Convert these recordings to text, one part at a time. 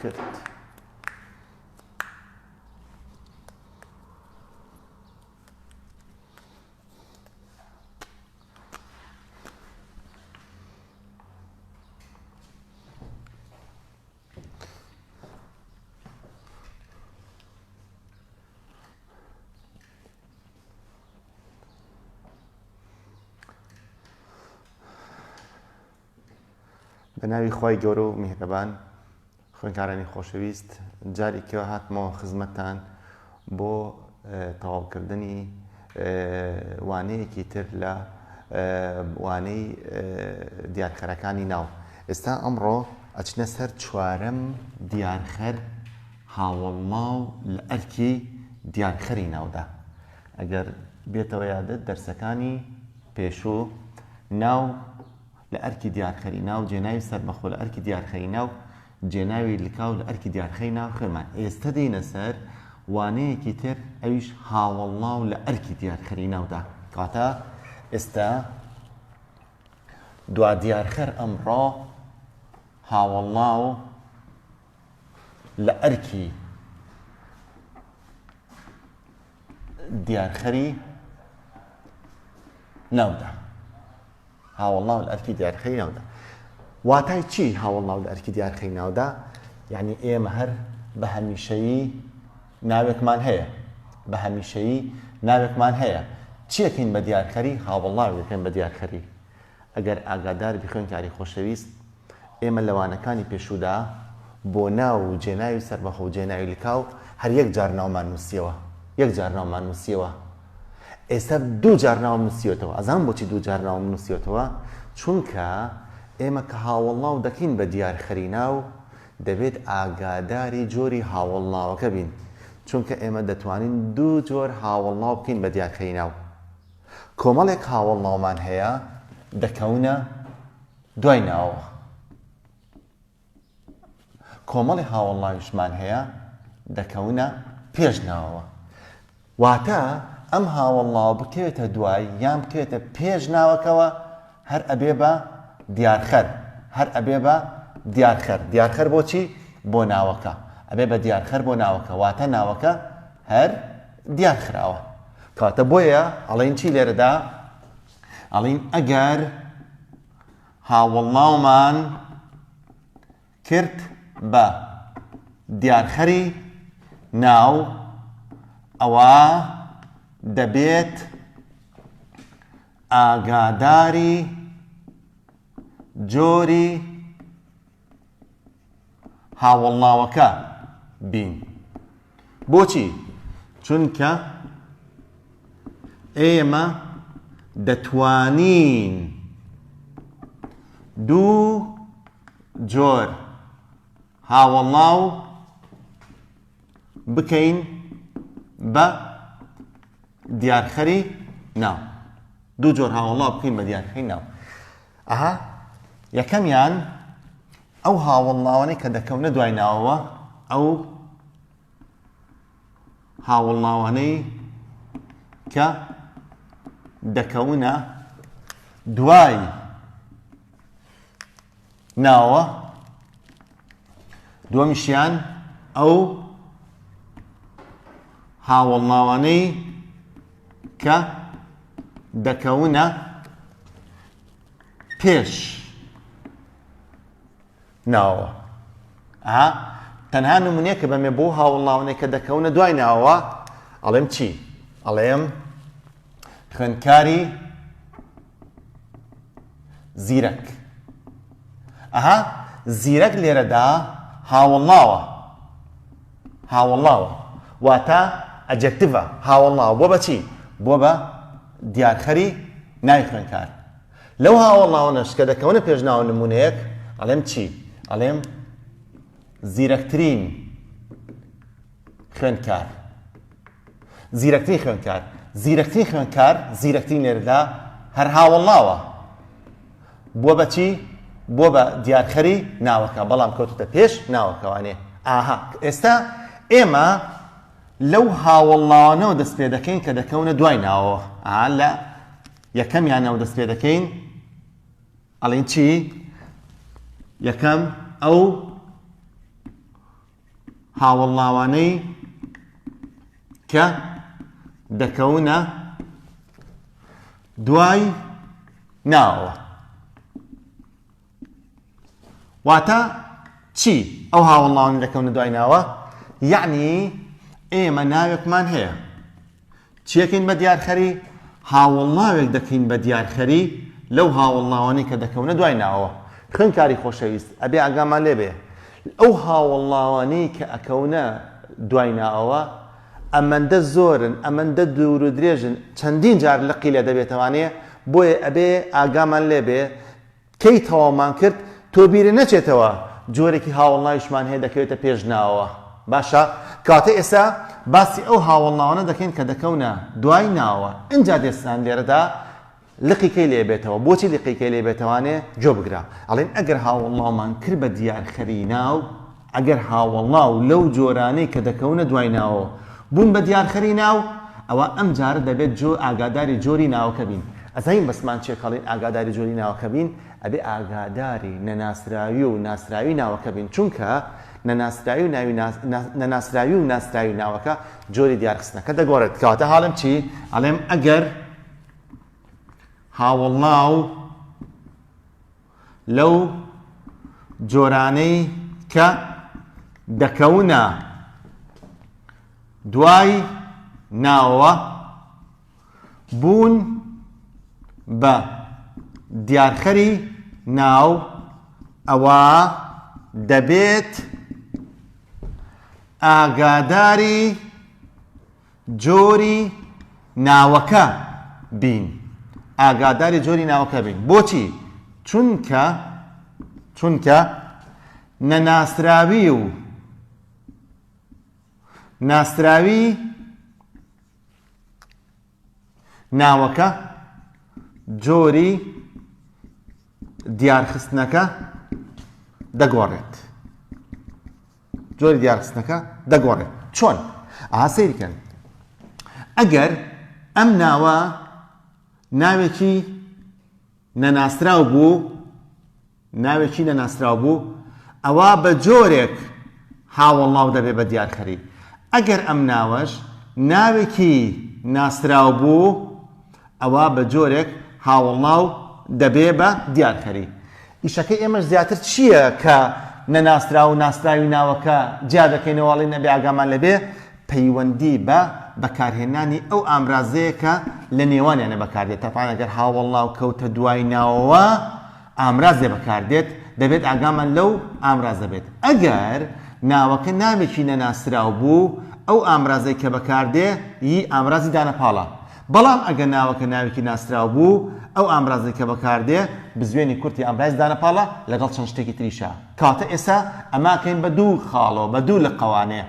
کرد. بەناوی خی گەورە و میهرەبان خوێندکارانی خۆشەویست جارێکەوە هاتمەوە خزمەتتان بۆ تەواوکردنی وانەیەکی تر لە وانەی دیارخەرەکانی ناو. ئێستا ئەمڕۆ ئەچنە سەر چوارەم دیارخەر هاوڵناو لە ئەرکی دیارخەری ناودا. ئەگەر بێتەوە یادت دەرسەکانی پێشوو ناو لە ئەرکی دیارخەری ناو، جێناوی سەربەخۆ لە ئەرکی دیارخەری ناو، جێناوی لکاو لە ئەرکی دیارخەری ناو خوێنمان. ئێستا دێنە سەر وانەیەکی تر ئەویش هاوڵناو لە ئەرکی دیارخەری ناودا. کاتە ئێستا دوا دیارخەر ئەمڕۆ هاوڵناو لە ئەرکی دیارخەری ناودا. هاوڵناو لە ئەرکی دیارخەری ناودا واتای چی هاوڵناو لە ئەرکی دیارخەری ناودا؟ یعنی ئێمە هەر بە هەمیشەیی ناوێکمان هەیە، بە هەمیشەیی ناوێکمان هەیە. چیەکەین بە دیارخەری؟ هاوڵناو دەکەین بە دیارخەری. ئەگەر ئاگادار خوێندکاری خۆشەویست، ئێمە لەوانەکانی پێشوودا بۆ ناو و جێناوی سەربەخۆ و جێناوی لکاو هەر یەک جار ناومان نووسیەوە، یەک جار ناومان نووسیەوە. ئێستا دوو جار ناوم نووسیوەتەوە. ئەزانم بۆچی دوو جار ناوم نووسیوەتەوە؟ چونکە ئێمە کە هاوڵناو دەکەین بە دیارخەری ناو دەبێت ئاگاداری جۆری هاوڵناوەکە بین، چونکە ئێمە دەتوانین دوو جۆر هاوڵناو بکەین بە دیارخەری ناو. کۆمەڵێک هاوڵناومان هەیە دەکەونە دوای ناوە، کۆمەڵی هاوڵناویشمان هەیە دەکەونە پێش ناوەوە. واتە ئەم هاوڵناو بکەوێتە دوای یان بکەوێتە پێش ناوەکەوە هەر ئەبێ بە دیارخەر، هەر ئەبێ بە دیارخەر. دیارخەر بۆچی؟ بۆ ناوەکە ئەبێ بە دیارخەر بۆ ناوەکە، واتە ناوەکە هەر دیارخراوە. کاتە بۆیە ئەڵێن چی لێرەدا؟ ئەڵێن ئەگەر هاوڵناومان کرد بە دیارخەری ناو ئەوە دەبێت ئاگاداری جۆری هاوڵناوەکە بین. بۆچی؟ چونکە ئێمە دەتوانین دوو جۆر هاوڵناو بکەین بە دیارخەری ناو. دوو جۆر هاوڵناو بکەین بە دیارخەری ناو. ئەها یەکەمیان ئەو هاوڵناوانەی کە دەکەونە دوای ناوەوە، ئەو هاوڵناوانەی کە دەکەونە دوای ناوە. دووەمیشیان ئەو هاوڵناوانەی کە دەکەونە پێش ناوە. ئەها تەنها نمونەیە کە بەمێ بۆ هاوڵناوانەی کە دەکەونە دوای ناوە ئەڵێم چی؟ ئەڵێم خوێندکاری زیرەک. ئەها زیرەک لێرەدا هاوڵناوە، هاوڵناوە واتە ئەجەکتیڤە، هاوڵناوە. بۆ بەچی؟ بۆ بە دیارخەری ناوی خوێندکار. لەو هاوڵناوانەش کە دەکەونە پێش ناو نمونەیەک ئەڵێم چی؟ ئەڵێم زیرەکترین خوێندکار. زیرەکترین خوێندکار، زیرەکترین خوێندکار، زیرەکترین لێرەدا هەر هاوڵناوە. بۆ بەچی؟ بۆ بە دیارخەری ناوەکە، بەڵام کەوتوتە پێش ناوەکەوانێ. ئاها ئێستا ئێمە لەو هاوڵناوانەوە دەست پێ دەکەین کە دەکەونە دوای ناوەوە. لە یەکەمیانەوە دەست پێ دەکەین ئەڵێن چی؟ یەکەم ئەو هاوڵناوانەی کە دەکەونە دوای ناوەوە. واتە چی ئەو هاوڵناوانەی دەکەونە دوای ناوە؟ یعنی ئێمە ناوێکمان هەیە، چیەکەین بە دیارخەری؟ هاوڵناوێک دەکەین بە دیارخەری لەو هاوڵناوانەی کە دەکەونە دوای ناوەوە. خوێندکاری خۆشەویست، ئەبێ ئاگامان لێبێ ئەو هاوڵناوانەی کە ئەکەونە دوای ناوەوە ئەمەندە زۆرن، ئەمەندە دوور و درێژن، چەندین جار لقی لێ دەبێتەوانەیە، بۆیە ئەبێ ئاگامان لێبێ کەی تەواومان کرد تۆ بیرە نەچێتەوە جۆرێکی هاوڵناویشمان هەیە دەکەوێتە پێش ناوەوە. باشە کاتە ئێستا باسی ئەو هاوڵناوانە دەکەین کە دەکەونە دوای ناوە. ئینجا دێستان لێرەدا لقیکەی لێ بێتەوە. بۆچی لقیکەی لێ بێتەوانێ؟ جۆ بگرا. ئەڵێن ئەگەر هاوڵناومان کرد بە دیارخەری ناو، ئەگەر هاوڵناو لەو جۆرانەی کە دەکەونە دوای ناوە بوون بە دیارخەری ناو، ئەوە ئەم جارە دەبێت ئاگاداری جۆری ناوەکە بین. ئەزانین بەسمان چێکەڵین ئاگاداری جۆری ناوەکە بین؟ ئەبێ ئاگاداری نەناسراوی و ناسراوی ناوەکە بین، چونکە نەناسراوی و ناسراوی ناوەکە جۆری دیارخستنەکە دەگۆڕێت. کەواتە حاڵم چی؟ ئەڵێم ئەگەر هاوڵناو لەو جۆرانەی کە دەکەونە دوای ناوەوە بوون بە دیارخەری ناو، ئەوە دەبێت ئاگاداری جۆری ناوەکە بین. ئاگاداری جۆری ناوەکە بین. بۆچی؟ چونکە نەناسراوی و ناسراوی ناوەکە جۆری دیارخستنەکە دەگۆڕێت. جۆری دیارخستنەکە دەگۆڕێت. چۆن؟ سەیریکەن. ئەگەر ئەم ناوە ناوێکی نەناسراو بوو، ئەوە بە جۆرێک هاوڵناو دەبێت بە دیارخەری. ئەگەر ئەم ناوەش ناوێکی ناسراو بوو، ئەوە بە جۆرێک هاوڵناو دەبێ بە دیارخەری. ئیشەکەی ئێمەش زیاتر چییە کە نەناسرا و ناسراوی ناوەکە جیا دەکەینەوەڵی نەبێ ئاگامان لەبێ؟ پەیوەندی بە بەکارهێنانی ئەو ئامرازەیە کە لە نێوانیانە بەکاردێت. تەپان ئەگەر هاوڵناو کەوتە دوای ناوەوە ئامرازێ بەکاردێت، دەبێت ئاگامان لەو ئامرازە بێت. ئەگەر ناوەکە ناوێکی نەناسراو بوو، ئەو ئامرازەی کە بەکاردێ یی ئامرازی دانەپاڵە. بەڵام ئەگەر ناوەکە ناوێکی ناسراو بوو، ئەو ئامرازەی کە بەکاردێ بزوێنی کورتی ئامرازی دانەپاڵە لەگەڵ چەند شتێکی تریشە. کاتە ئێستا ئەماکەین بە دوو خاڵەوە، بە دوو لقەوانەیە.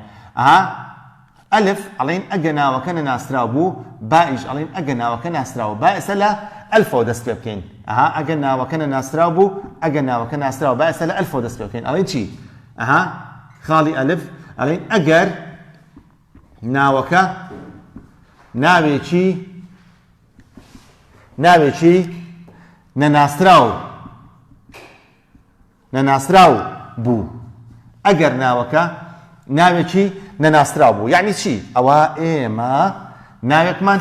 ئەلف ئەڵێن ئەگەر ناوەکە نەناسراو بوو، بائیش ئەڵێن ئەگەر ناوەکە ناسراو بوو. با ئێستا لە ئەلفەوە دەست پێ بکەین. ئەگەر ناوەکە نەناسراو بوو، ئەگەر ناوەکە ناسراو، با ئێستا لە ئەلفەوە دەست پێ بکەین. ئەڵێن چی؟ خاڵی ئەلف ئەڵێن ئەگەر ناوەکە ناوێکی نەناسراو بوو. ئەگەر ناوەکە ناوێکی نەناسراو بوو، یعنی چی؟ ئەوە ئێمە ناوێکمان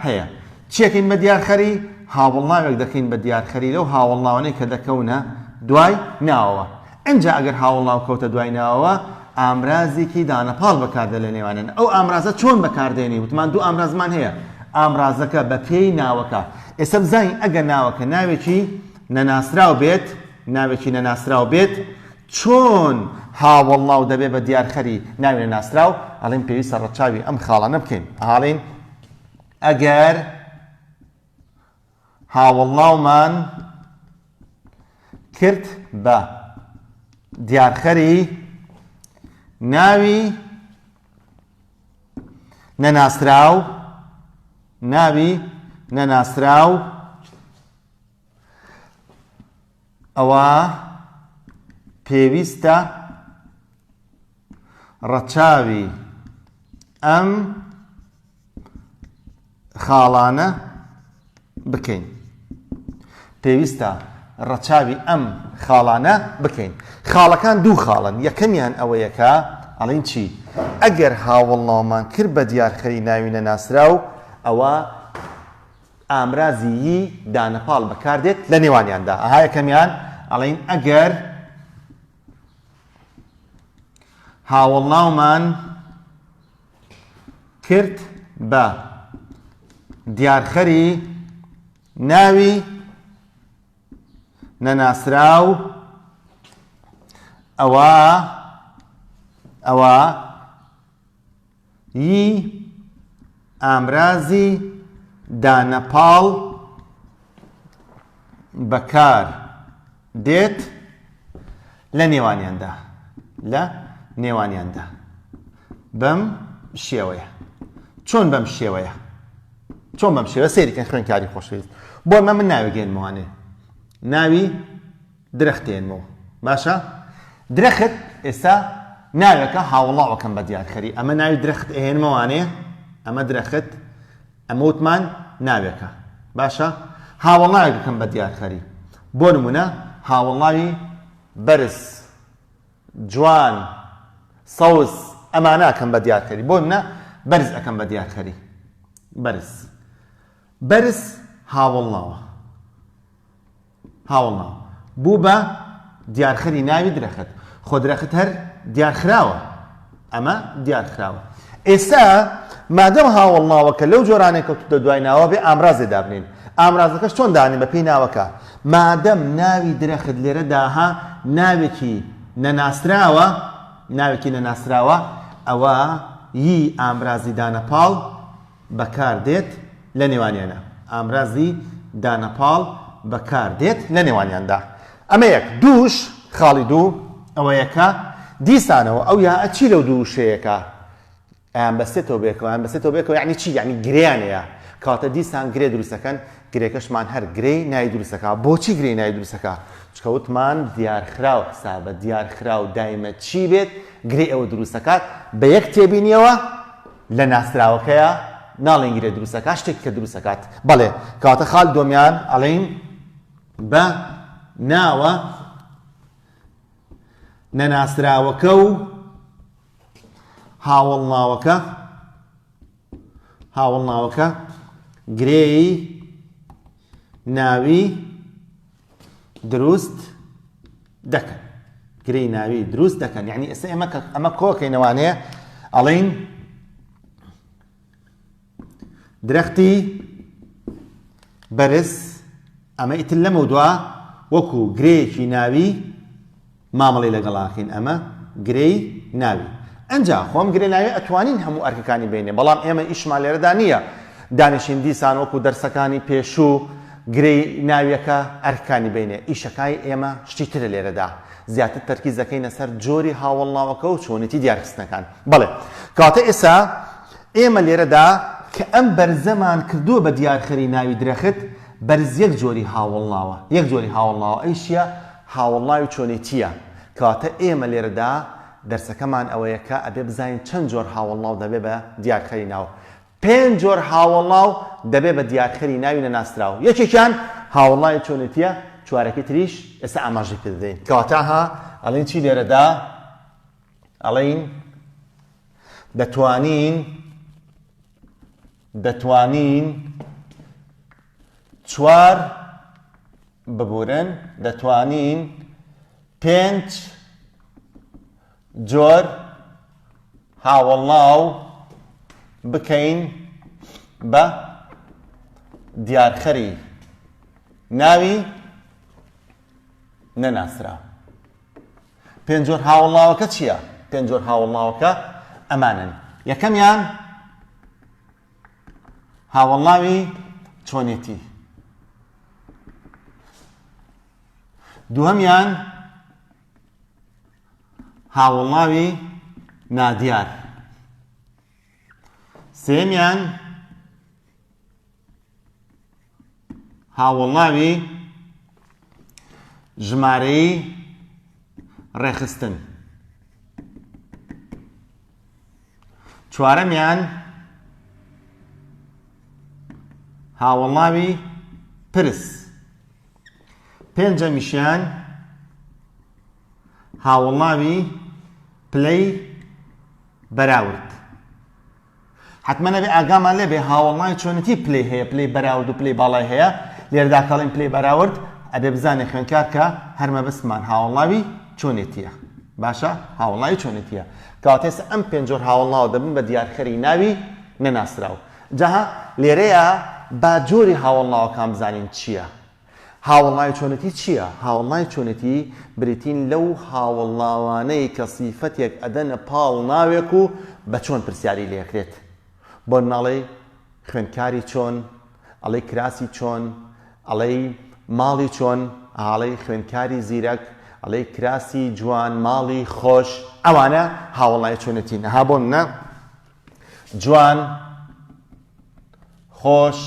هەیە. چیەکەین بە دیارخەری؟ هاوڵناوێک دەکەین بە دیارخەری لەو هاوڵناوانەی کە دەکەونە دوای ناوەوە. ئەنجا ئەگەر هاوڵناو کەوتە دوای ناوەوە ئامرازێکی دانەپاڵ بەکاردە لە نێوانن. ئەو ئامرازە چۆن بەکاردێنی؟ وتمان دوو ئامرازمان هەیە. ئامرازەکە بە پێی ناوەکە. ئێستا بزانین ئەگەر ناوەکە ناوێکی نەناسراو بێت، چۆن هاوڵناو دەبێت بە دیارخەری ناوی نەناسراو؟ ئەڵێن پێویستە ڕەچاوی ئەم خاڵانە بکەین. ئەڵێن ئەگەر هاوڵناومان کرد بە دیارخەری ناوی نەناسراو، ئەوە پێویستە ڕەچاوی ئەم خاڵانە بکەین. پێویستە ڕەچاوی ئەم خاڵانە بکەین. خاڵەکان دوو خاڵن. یەکەمیان ئەوەیەکە ئەڵین چی؟ ئەگەر هاوڵناومان کرد بە دیارخەری ناوی نەناسراو ئەوە ئامرازی یی دانەپاڵ بەکاردێت لە نێوانیاندا. ئەها یەکەمیان ئەڵین ئەگەر هاوڵناومان کرد بە دیارخەری ناوی نەناسراو ئەوە یی ئامرازی دانەپاڵ بەکار دێت لە نێوانیاندا بەم شێوەیە. چۆن بەم شێوە سێریکەن خوێنکاری خۆشەویست. بۆ من ناوی گەێنمەوانێ، ناوی درەختێنمەوە. باشە؟ درەخت ئێستا ناوێکە هاوڵاوەکەم بە دیارخەری. ئەمە ناوی درەخت ئەهێنمەوانێ، ئەمە درەخت، ئەمە وتمان ناوێکە. باشە؟ هاوڵاوێکەکەم بە دیارخەری. بۆ نمونە هاوڵاوی بەرز، جوان، سەوز ئەمانەکەم بە دیارخەری. بۆ نمونە بەرز ئەەکەم بە دیارخەری. بەرز هاوڵاوە بوو بە دیارخەری ناوی درەخت. خۆ درەخت هەر دیارخراوە، ئەمە دیارخراوە. ئێستا مادەم هاوڵناوەکە لەو جۆرانێک کەوتوتە دوای ناوە بێ ئامرازێ دابنین. ئامرازەکەش چۆن دانین بە پێی ناوەکە؟ مادەم ناوی درەخت لێرەداها ناوێکی نەناسراوە ئەوە یی ئامرازی دانەپاڵ بەکار دێت لە نێوانیانە. ئامرازی دانەپاڵ بەکار دێت لە نێوانیاندا. ئەمە یەک. دووش، خاڵی دوو ئەوەیەکە دیسانەوە ئەو یا ئەچی لەو دوو شەیەکە ئەیان بەستێتەوە بێکەوە. یعنی چی؟ یعنی گرێیانەیە. کاتە دیسان گرێ دروستەکەن، گرێکەشمان هەر گرەی ناوی دروستەکە. بۆچی گرێی ناوی دروستەکە؟ چکە وتمان دیارخراو حسابە. دیارخراو دایمە چی بێت؟ گرێ ئەوە دروستەکات. بە یەک تێبینیەوە لە ناسراوەکەیە ناڵێن گرێ دروستەکە، شتێک کە دروستەکات. بەڵێ کاتە خاڵ دۆمیان ئەڵێن بە ناوە نەناسراوەکە و هاوڵناوەکە گرێی ناوی دروست دەکەن. یعنی ئێستا ئەمە کۆکەینەوانەیە ئەڵێن درەختی بەرز، ئەمە ئیتر لەمە دووە وەکو گرێیەکی ناوی مامەڵی لەگەڵاکەین. ئەمە گرێی ناوی. ئەنجا خۆم گرێ ناوی ئەتوانین هەموو ئەرکەکانی بینێ، بەڵام ئێمە ئیشمان لێرەدا نییە دانیشین دیسان وەکو دەرسەکانی پێشوو گرێی ناویەکە ئەرکانی بینێ. ئیشەکای ئێمە شتی ترە لێرەدا. زیاتر تەرکیز دەکەینە سەر جۆری هاوڵناوەکە و چۆنیتی دیارخستنەکان. بەڵێ کاتە ئێستا ئێمە لێرەدا کە ئەم بەرزەمان کردووە بە دیارخەری ناوی درەخت، بەرز یەک جۆری هاوڵناوە. ئەیشیە هاوڵناوی چۆنیتیە. کاتە ئێمە لێرەدا دەرسەکەمان ئەوەیە کە ئەبێ بزانین چەند جۆر هاوڵناو دەبێ بە دیارخەری ناو. 5 جۆر هاوڵناو دەبێ بە دیارخەری ناوی نەناسراو. یەکێکیان هاوڵناوی چۆنیتیە، چوارەکەی تریش ئێستا ئاماژەی پێ دەدەین. کاتە ئەڵێن چی لێرەدا؟ ئەڵێن دەتوانین 4 ببورن، دەتوانین 5 جۆر هاوڵناو بکەین بە دیارخەری ناوی نەناسراو. 5 جۆر هاوڵناوەکە چییە؟ 5 جۆر هاوڵناوەکە ئەمانن. یەکەمیان هاوڵناوی چۆنێتی، دووهەمیان هاوڵناوی نادیار، سێمیان هاوڵناوی ژمارەی ڕێخستن، چوارەمیان هاوڵناوی پرس، پێنجەمیشیان هاوڵاوی پلەی بەراورد. حتمما نەبێ ئاگامان لێبێ هاوڵاوی چۆنەتی پلەی هەیە، پلەی بەراورد و پلەی باڵای هەیە. لێرەدا کەڵێن پلەی بەراورد ئەبێ بزانێ خوێندکار کە هەر مەبەستمان هاوڵاوی چۆنێتیە. باشە؟ هاوڵاوی چۆنێتیە. کەواتە ئێستا ئەم پێنج جۆر هاوڵاو دەبن بە دیارکەری ناوی نەناسراو. جاها لێرەیە با جۆری هاوڵاوەکان بزانین چییە. هاوڵاوی چۆنەتی چییە؟ هاوڵاوی چۆنەتی بریتین لەو هاوڵاوانەی کە سیفەتێک ئەدەنە پاڵ ناوێک و بە چۆن پرسیاری لێکرێت. بۆ ناڵێ خوێندکاری چۆن، ئەڵێ کراسی چۆن، ئەڵێ ماڵی چۆن، ئاڵێ خوێندکاری زیرەک، ئەڵێ کراسی جوان، ماڵی خۆش. ئەوانە هاوڵاوی چۆنەتی نەها بۆ منە جوان، خۆش،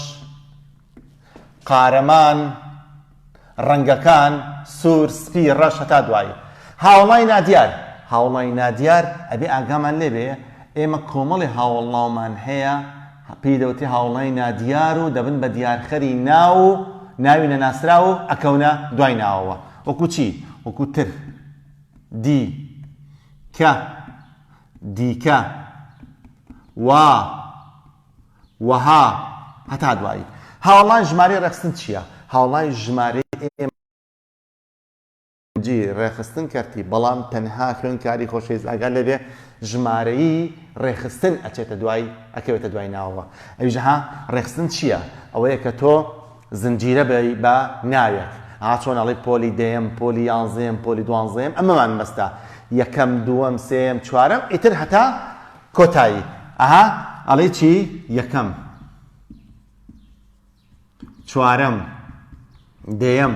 قارەمان، ڕەنگەکان، سوور، سپی، ڕەش هەتا دوایی. هاوڵاوی نادیار. هاوڵاوی نادیار ئەبێ ئاگامان لێبێ ئێمە کۆمەڵی هاوڵاومان هەیە پێی دەوتێ هاوڵاوی نادیار و دەبن بە دیارخەری ناو و ناوی نەناسرا و ئەکەونە دوای ناوەوە. وەکو چی؟ وەکو تر، دی، کە، دیکە، وا، وەها هەتا دوایی. هاوڵاوی ژمارەی ڕێخستن چییە؟ هاوڵاوی ژمارەی ڕێخستن کردی، بەڵام تەنها خوێندکاری خۆشەویست ئاگا لەبێ ژمارەی ڕێخستن ئەچێتە دوای ئەکەوێتە دوای ناوەوە. ئەویژها ڕێخستن چییە؟ ئەوەیە کە تۆ زنجیرە بە ناوێک. چۆن ئەڵێ پۆلی دەیەم، پۆلی یانزەیەم، پۆلی دوانزەیەم، ئەمەمان بەستە. یەکەم، دووەم، سێم، چوارەم، ئیتر هەتا کۆتایی. ئەڵێ چی؟ یەکەم، چوارەم، دەیەم،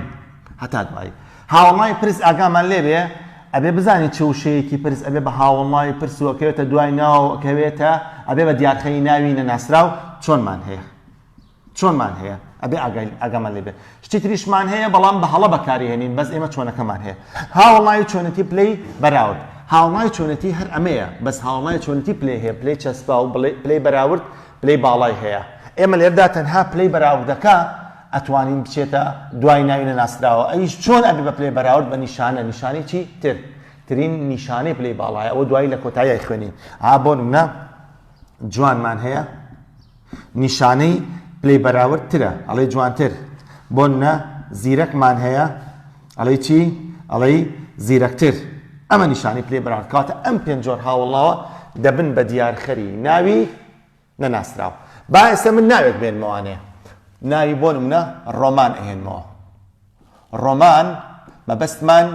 هەتا دوایی. هاوڵاوی پرس ئاگامان لێبێ ئەبێ بزانین چ وشەیەکی پرس ئەبێ بە هاوڵاوی پرس و ئەکەوێتە دوای ناو ئەکەوێتە ئەبێ بە دیارخەری ناوی نەناسراو چۆنمان هەیە. چۆنمان هەیە ئەبێ ئاگامان لێبێ. شتی تریشمان هەیە بەڵام بە هەڵە بەکاریهێنین، بەس ئێمە چۆنەکەمان هەیە. هاوڵاوی چۆنەتی پلەی بەراورد. هاوڵاوی چۆنەتی هەر ئەمەیە، بەس هاوڵاوی چۆنەتی پلەی هەیە، پلەی چەسپا و پلەی بەراورد، پلەی باڵای هەیە. ئێمە لێرەدا تەنها پلەی بەراوردەکە ئەتوانین بچێتە دوای ناوی نەناسراوە. ئەویش چۆن ئەبێ بە پلەی بەراورد؟ بە نیشانە. نیشانی چی؟ ترین نیشانەی پلەی باڵایە. ئەوە دوایی لە کۆتایی خوێنین. بۆ نمونە جوانمان هەیە، نیشانەی پلەی بەراورد ترە، ئەڵێ جوانتر. بۆ نمونە زیرەکمان هەیە، ئەڵێ چی؟ ئەڵێ زیرەکتر. ئەمە نیشانەی پلەی بەراورد. کاتە ئەم پێنج جۆر هاوڵاوە دەبن بە دیارخەری ناوی نەناسراو. با ئێستا من ناوێک بێنمەوانێ. ناوی بۆ نمونە ڕۆمان ئەهێنمەوە. ڕۆمان مەبەستمان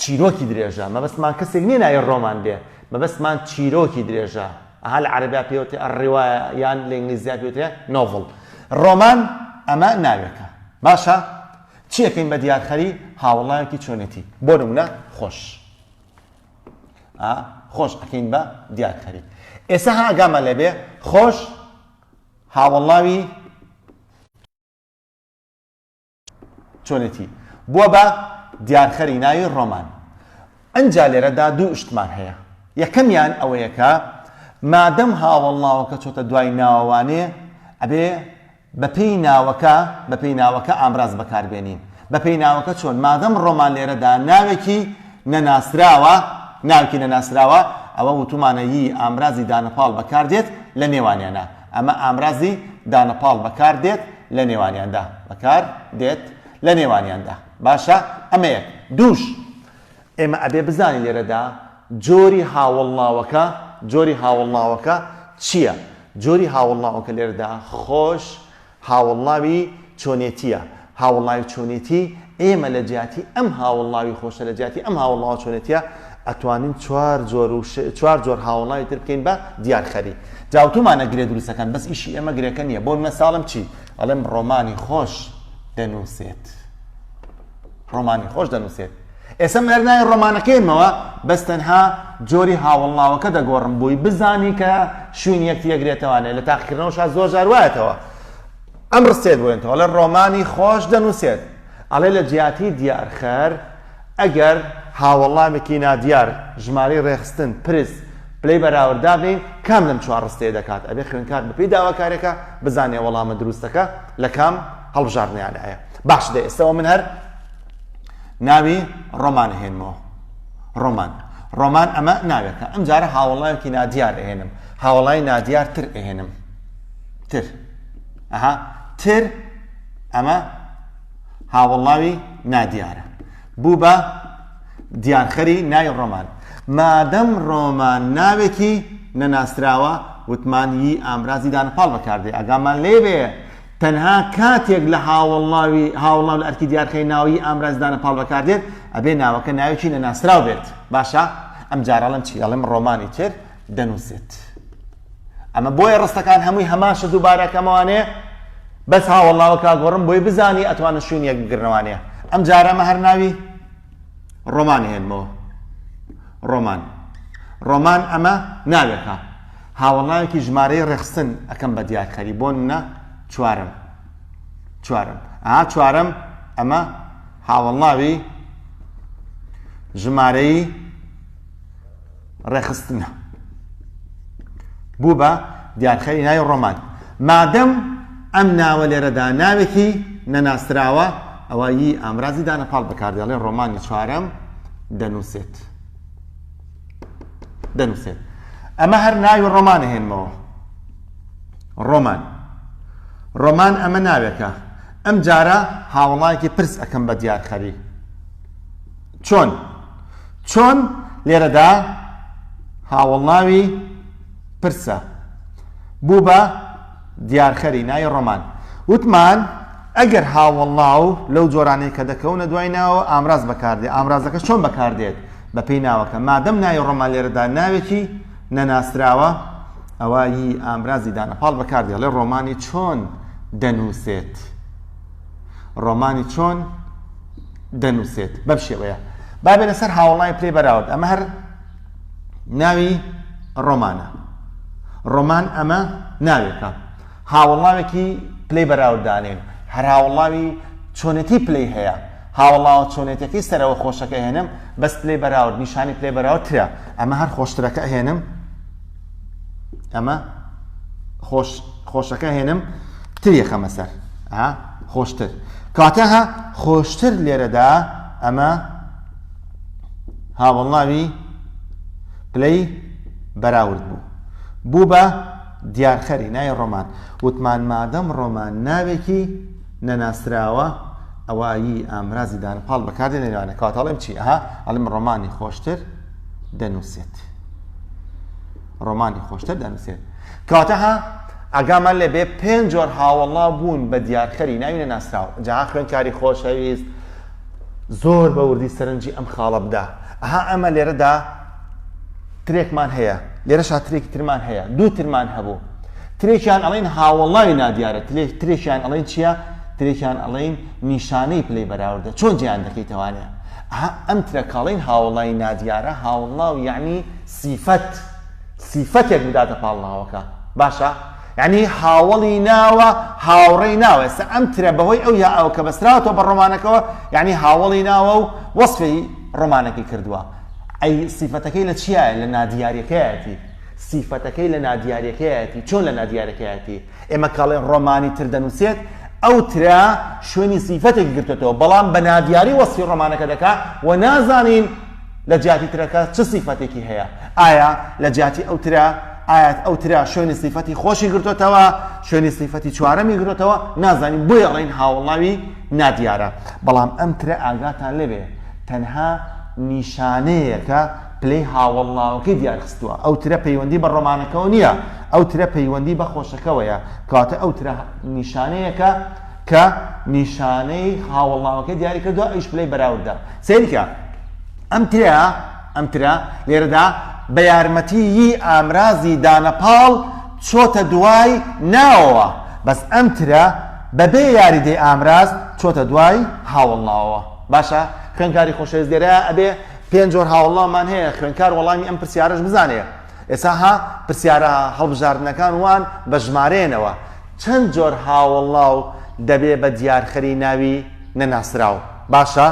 چیرۆکی درێژە، مەبەستمان کەسێک نییە ناوی ڕۆمان بێ، مەبەستمان چیرۆکی درێژە. لە عەرەبیا پێوتێ ئەڕێوایە یان لە ئینگلیزیا پێوتێ نۆڤڵ. ڕۆمان ئەمە ناوێکە. باشە؟ چی ئەکەین بە دیارخەری؟ هاوڵاوێکی چۆنێتی. بۆ نمونە خۆش. خۆش ئەکەین بە دیارخەری. ئێستا ئاگامان لێبێ خۆش هاوڵاوی چۆنێتی بووە بە دیارخەری ناوی ڕۆمان. ئەنجا لێرەدا دوو شتمان هەیە. یەکەمیان ئەوەیە کە مادەم هاوڵاوەکە چۆتە دوای ناوەوانێ ئەبێ بەپێی ناوەکە ئامراز بەکاربێنین. بەپێی ناوەکە چۆن؟ مادەم ڕۆمان لێرەدا ناوێکی نەناسراوە ئەوە وتومانەیی ئامرازی دانەپاڵ بەکاردێت لە نێوانیانە. ئەمە ئامرازی دانەپاڵ بەکاردێت لە نێوانیاندا. بەکاردێت لە نێوانیاندا. باشە؟ ئەمە یەک. دووش ئێمە ئەبێ بزانین لێرەدا جۆری هاوڵاوەکە چییە؟ جۆری هاوڵاوەکە لێرەدا خۆش هاوڵاوی چۆنێتیە. هاوڵاوی چۆنێتی ئێمە لە جیاتی ئەم هاوڵاوی خۆشە، لە جیاتی ئەم هاوڵاوە چۆنێتیە ئەتوانین چوار جۆر هاوڵاوی تر بکەین بە دیارخەری. جاوتومانە گرێ دروستەکەن، بەس ئیشی ئێمە گرێکە نییە. بۆ منە ساڵم چی؟ ئەڵێم ڕۆمانی خۆش دەنووسێت. ڕۆمانی خۆش دەنووسێت. ئێستا مێرنای ڕۆمانەکەیمەوە بەس تەنها جۆری هاوڵاوەکە دەگۆڕم بووی بزانی کە شوێنی یەکتی یەکرێتەوانێ لە تاقیکردنەوەش زۆر جار وایەتەوە. ئەم ڕستێت بۆێنەوە لە ڕۆمانی خۆش دەنووسێت. ئەڵێ لە جیاتی دیارخەر ئەگەر هاوڵامێکی نادیار ژمارەی ڕێخستن پرس پلەی بەراوردابین کام لەم چوار ڕستەیە دەکات. ئەبێ خوێندکار بەپێی داواکارێکە بزانێ وەڵامە دروستەکە لە کام هەڵبژاردنیانایە. باش دێ ئێستاەوە من هەر ناوی ڕۆمان هێنمەوە ڕۆمان ئەمە ناوێکە ئەم جارە هاوڵایەکی نادیار ئەهێنم هاوڵای نادیار تر ئەهێنم تر تر ئەمە هاوڵاوی نادیارە بوو بە دیارخەری ناوی ڕۆمان مادەم ڕۆمان ناوێکی نەناسراوە وتمانی ئامرازی دانەپاڵ بەکاردێ ئەگامان لێبێ تەنها کاتێک لە هاوڵاو لە ئەرکی دیارخەی ناوی ئامرازی دانەپاڵ بەکاردێت ئەبێ ناوەکە ناوێکی نەناسراو بێت باشە ئەم جارەڵم چی ئەڵێم ڕۆمانی تر دەنووسێت ئەمە بۆیە ڕستەکان هەمووی هەماشە دووبارەکەمەوانێ بەس هاوڵاوە کاگۆڕم بۆی بزانی ئەتوانە شوێنی یەک بگرنەوانەیە ئەم جارە ئەمە هەر ناوی ڕۆمانی هێنمەوە ڕۆمان ئەمە ناوێکە هاوڵاوێکی ژمارەی ڕێخستن ئەەکەم بە دیارخەری بۆ نمونە چوارم چوارم ئەمە هاوڵاوی ژمارەی ڕێخستنە بوو بە دیارخەری ناوی ڕۆمان مادەم ئەم ناوە لێرەدا ناوێکی نەناسراوە ئەوە یی ئامرازی دانەپاڵ بەکاردێڵێ ڕۆمانی چوارەم دەنووسێت ئەمە هەر ناوی ڕۆمانە هێنمەوە ڕۆمان ئەمە ناوێکە ئەم جارە هاوڵایەکی پرس ئەەکەم بە دیارخەری چۆن لێرەدا هاوڵاوی پرسە بوو بە دیارخەری ناوی ڕۆمان وتمان ئەگەر هاوڵاو لەو جۆرانەی کە دەکەونە دوای ناوە ئامراز بەکاردێت ئامرازەکە چۆن بەکاردێت بە پێی ناوەکە مادەم ناوی ڕۆمان لێرەدا ناوێکی نەناسراوە ئەوە یی ئامرازی دانەپاڵ بەکاردێت لێ ڕۆمانی چۆن دەنووسێت بەم شێوەیە با بێنە سەر هاوڵای پلەی بەراورد ئەمە هەر ناوی ڕۆمان ئەمە ناوێکە هاوڵاوێکی پلەی بەراوردانێن هەر هاوڵاوی چۆنێتی پلەی هەیە هاوڵاوە چۆنێتەکەی سەرەوە خۆشەکە هێنم بەس پلەی بەراورد نیشانی پلەی بەراورد ترە ئەمە هەر خۆشترەکە هێنم ئەمە خۆشەکە هێنم تری خەمە سەر خۆشتر کاتە خۆشتر لێرەدا ئەمە هاوڵاوی پلەی بەراورد بوو بە دیارخەری ناوی ڕۆمان وتمان مادەم ڕۆمان ناوێکی نەناسراوە ئەوە یی ئامرازی دانەپاڵ بەکاردێن لێرانە کاتەڵێم چی ئەڵێم ڕۆمانی خۆشتر دەنووسێت کاتە ئەگامان لێ بێ 5 جۆر هاوڵاو بوون بە دیارخەری ناوی نەناسراوە جا خوێندکاری خۆشەویست زۆر بە وردی سەرنجی ئەم خاڵە بدا ئەمە لێرەدا ترێکمان هەیە لێرەشا ترێکی ترمان هەیە دوو ترمان هەبوو ترێکیان ئەڵێن هاوڵاوی نادیارە ترێکیان ئەڵێن چییە ترێکیان ئەڵێن نیشانەی پلەی بەراوردە چۆن جیان دەکەیتەوانێ ئەم ترەکەڵین هاوڵای نادیارە هاوڵاو یعنی سیفەتێک بداتە پاڵ ناوەکە باشە یعنی هاوڵی ناوە هاوڕێی ناوە ئێستا ئەم ترە بەهۆی ئەو یا ئەو کە بەستراوەتەوە بە ڕۆمانەکەەوە یعنی هاوڵی ناوە و وەسفی ڕۆمانەکەی کردووە ئەی سیفەتەکەی لە چیایە لە نادیاریەکەیەتی سیفەتەکەی لە نادیاریەکەیەتی چۆن لە نادیارەکەیەتی ئێمە کاڵێن ڕۆمانی تر دەنووسێت ئەو ترا شوێنی سیفەتێکی گرتوێتەوە بەڵام بە نادیاری وەسفی ڕۆمانەکە دەکا و نازانین لە جیاتی ترەکە چه سیفەتێکی هەیە ئایا لە جیاتی ئەو ترا ئايات ئەو ترا شوێنی سیفەتی خۆشی گرتوێتەوە شوێنی سیفەتی چوارەمی گرتوێتەوە نازانین بۆی ئەڵێن هاوڵاوی نادیارە بەڵام ئەم ترە ئاگاتان لێبێ تەنها نیشانەیەکە پلەی هاوڵاوەکەی دیارخستووە ئەو ترە پەیوەندی بە ڕۆمانەکەەوە نییە ئەو ترە پەیوەندی بە خۆشەکەوەیە کاتە ئەو ترە نیشانەیەکە کە نیشانەی هاوڵاوەکەی دیاری کردووە ئەویش پلەی بەراوردە سەیریکە ئەم ترە لێرەدا بە یارمەتیی ئامرازی دانەپاڵ چۆتە دوای ناوەوە بەس ئەم ترە بەبێ یاریدەی ئامراز چۆتە دوای هاوڵاوەوە باشە خوێنکاری خۆشەویست لێرە ئەبێ 5 جۆر هاوڵاومان هەیە خوێنکار وەڵامی ئەم پرسیارەش بزانێ ئێستا پرسیارە هەڵبژاردنەکان وان بە ژمارەیەنەوە چەند جۆر هاوڵاو دەبێ بە دیارخەری ناوی نەناسراو باشە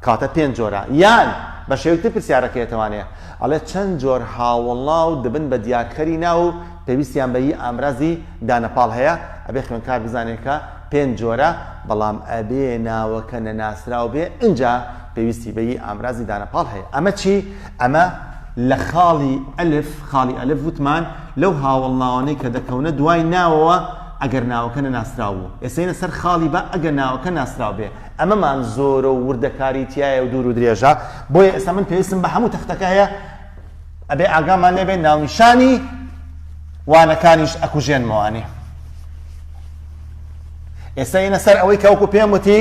کاتە 5 جۆرە یان بە شێوەیەکتر پرسیارەکەیەتەوانەیە ئەڵێ چەند جۆر هاوڵاو دەبن بە دیارخەری ناو و پێویستیان بە یی ئامرازی دانەپاڵ هەیە ئەبێ خوێنکار بزانێت کە 5 جۆرە بەڵام ئەبێ ناوەکە نەناسراو بێ اینجا پێویستی بەیی ئامرازی دانەپاڵ هەیە. ئەمە چی؟ ئەمە لە خاڵی ئەلف وتمان لەو هاوڵناوانەی کە دەکەونە دوای ناوەوە ئەگەر ناوەکە نەناسراو بوو. ئێستاینە سەر خاڵی بە ئەگەر ناوەکە ناسراو بێ. ئەمەمان زۆرە و وردەکاری تایە و دوور و درێژە. بۆیە ئێستا من پێویستم بە هەموو تەختەکە هەیە ئەبێ ئاگامان لێبێ ناونیشانی وانەکانیش ئەکوژێنمەوانێ. ئێستا ئینە سەر ئەوەی کەوکو پێم وتی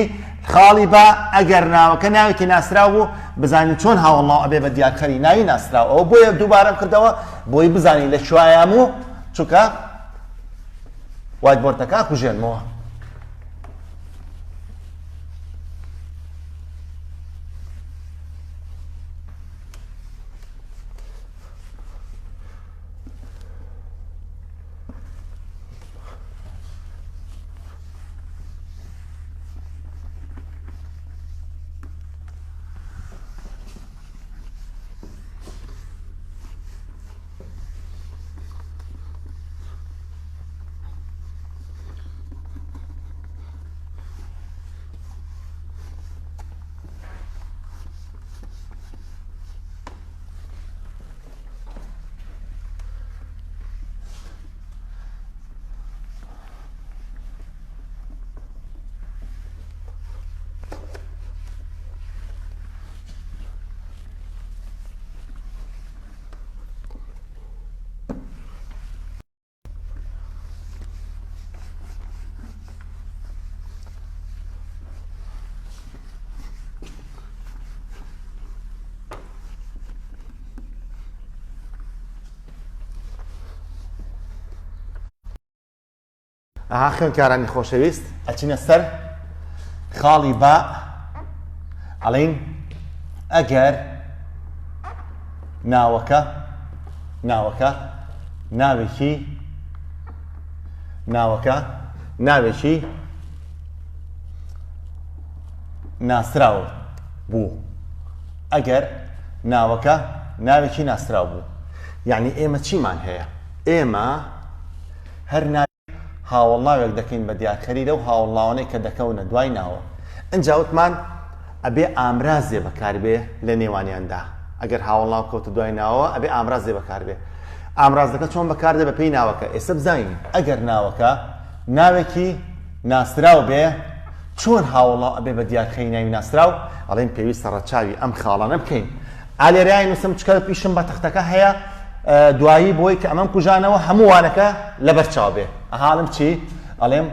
خاڵی بە ئەگەر ناوەکە ناوێکی ناسراو بوو بزانین چۆن هاوڵناو ئەبێ بە دیارکەری ناوی ناسراو. ئەوە بۆیە دووبارەم کردەوە بۆی بزانین لە شوایام و چووکە وایتبۆردەکە ئەکوژێنمەوە. ئەها خوێنکارانی خۆشەویست ئەچینە سەر خاڵی بە ئەڵێن ئەگەر ناوەکە ناوێکی ناسراو بوو. ئەگەر ناوەکە ناوێکی ناسراو بوو یعنی ئێمە چیمان هەیە؟ ئێمە هەر هاوڵناوێک دەکەین بە دیارکەری لەو هاوڵناوانەی کە دەکەونە دوای ناوە. ئەنجا وتمان ئەبێ ئامرازێ بەکاربێ لە نێوانیاندا. ئەگەر هاوڵناو کەوتە دوای ناوە ئەبێ ئامرازێ بەکاربێ. ئامرازەکە چۆن بەکاردێ بە پێی ناوەکە؟ ئێستا بزانین ئەگەر ناوەکە ناوێکی ناسراو بێ چۆن هاوڵناو ئەبێ بە دیارکەری ناوی ناسراو؟ ئەڵێن پێویستە ڕەچاوی ئەم خاڵانە بکەین. ئالێرای نووسم چکە پیشم بە تەختەکە هەیە دوایی بۆی کە ئەمەم کوژانەوە هەمووانەکە لەبەرچاو بێ. ئەهاڵم چی؟ ئەڵێم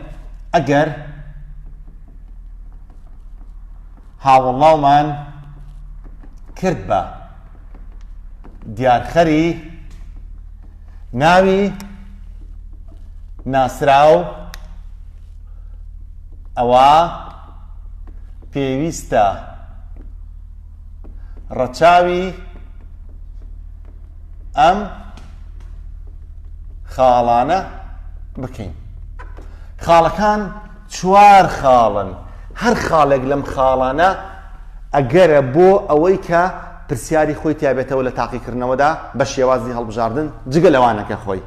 ئەگەر هاوڵناومان کرد بە دیارخەری ناوی ناسراو ئەوە پێویستە ڕەچاوی ئەم خاڵانە بکەین. خاڵەکان چوار خاڵن. هەر خاڵێک لەم خاڵانە ئەگەرە بۆ ئەوەی کە پرسیاری خۆی تیابێتەوە لە تاقیکردنەوەدا بە شێوازی هەڵبژاردن جگە لەوانەکە خۆی.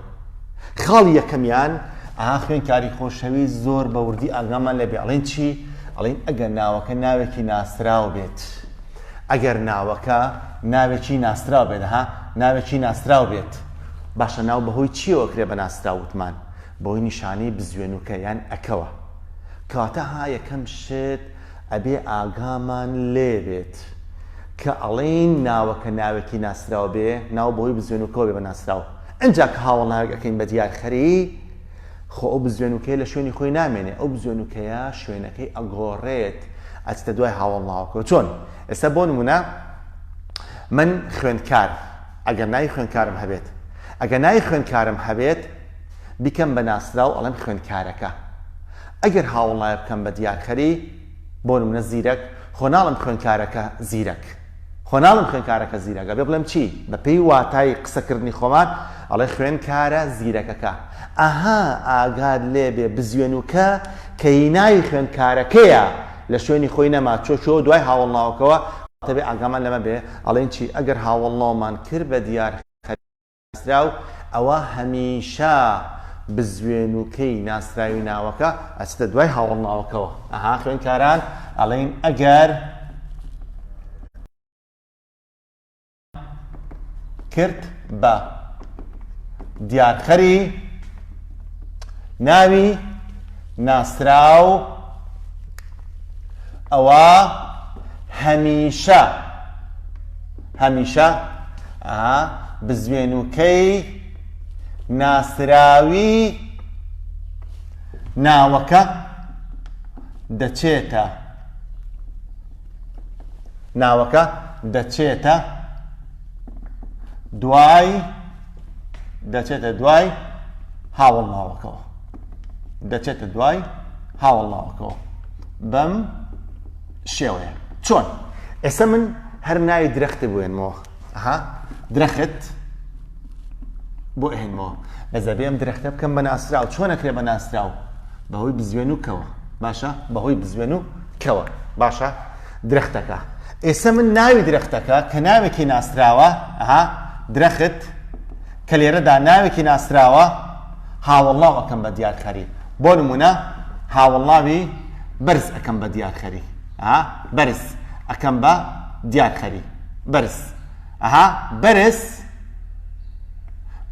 خاڵی یەکەمیان ئاها خوێنکاری خۆشەوی زۆر بە وردی ئاگامان لێبێ. ئەڵێن چی؟ ئەڵێن ئەگەر ناوەکە ناوێکی ناسراو بێت. ئەگەر ناوەکە ناوێکی ناسراو بێت ناوێکی ناسراو بێت باشە ناو بەهۆی چیەوە کرێ بە ناسراوتمان؟ بۆی نیشانەی بزوێنوکەیان ئەکەوە. کاتە ها یەکەم شت ئەبێ ئاگامان لێبێت کە ئەڵێن ناوەکە ناوێکی ناسراو بێ ناو بەهۆی بزوێنوکەوە بێ بە ناسراو. ئەنجا کە هاوڵناوێک ئەەکەین بە دیارخەری خۆ ئەو بزوێنوکەی لە شوێنی خۆی نامێنێ. ئەو بزوێنوکەیە شوێنەکەی ئەگۆڕێت ئەچتە دوای هاوڵناوەکەوە. چۆن؟ ئێستا بۆ نمونە من خوێندکار ئەگەر ناوی خوێندکارم هەبێت ئەگەر ناوی خوێندکارم هەبێت بیکەم بە ناسراو ئەڵێم خوێندکارەکە. ئەگەر هاوڵناوێ بکەم بە دیارخەری بۆ نمونە زیرەک خۆ ناڵم خوێندکارەکە زیرەک خۆ ناڵم خوێندکارەکە زیرەکە بێ بڵێم چی؟ بە پێی واتای قسەکردنی خۆمان ئەڵێ خوێندکارە زیرەکەکە. ئەها ئاگاد لێبێ بزوێنوکە کەی ناوی خوێندکارەکەیە لە شوێنی خۆی نەما چۆ دوای هاوڵناوەکەوە تەبێ ئاگامان لەمە بێ. ئەڵێن چی؟ ئەگەر هاوڵناومان کرد بە دیارخەری ناسراو ئەوە هەمیشە بزوێنوکەی ناسراوی ناوەکە ئەچتە دوای هاوڵناوەکەوە. ئەها خوێندکاران ئەڵێن ئەگەر کرد بە دیارخەری ناوی ناسراو ئەوە هەمیشە بزوێنوکەی ناسراوی ناوەکە دەچێتە دوای هاوڵناوەکەوە بەم شێوەیە. چۆن؟ ئێستا من هەر ناوی درەختە بوێنمەوە. درەخت بۆ ئەهێنمەوە بەزە بێم درەختە بکەم بە ناسراو. چۆنەکرێ بە ناسراو؟ بەهۆی بزوێنوکەوە. باشە؟ بەهۆی بزوێنوکەوە. باشە؟ درەختەکە. ئێستا من ناوی درەختەکە کە ناوێکی ناسراوە درەخت کە لێرەدا ناوێکی ناسراوە هاوڵڵاو ئەەکەم بە دیارخەری. بۆ نمونە هاوڵڵاوی بەرز ئەەکەم بە دیارخەری. بەرز ئەەکەم بە دیارخەری.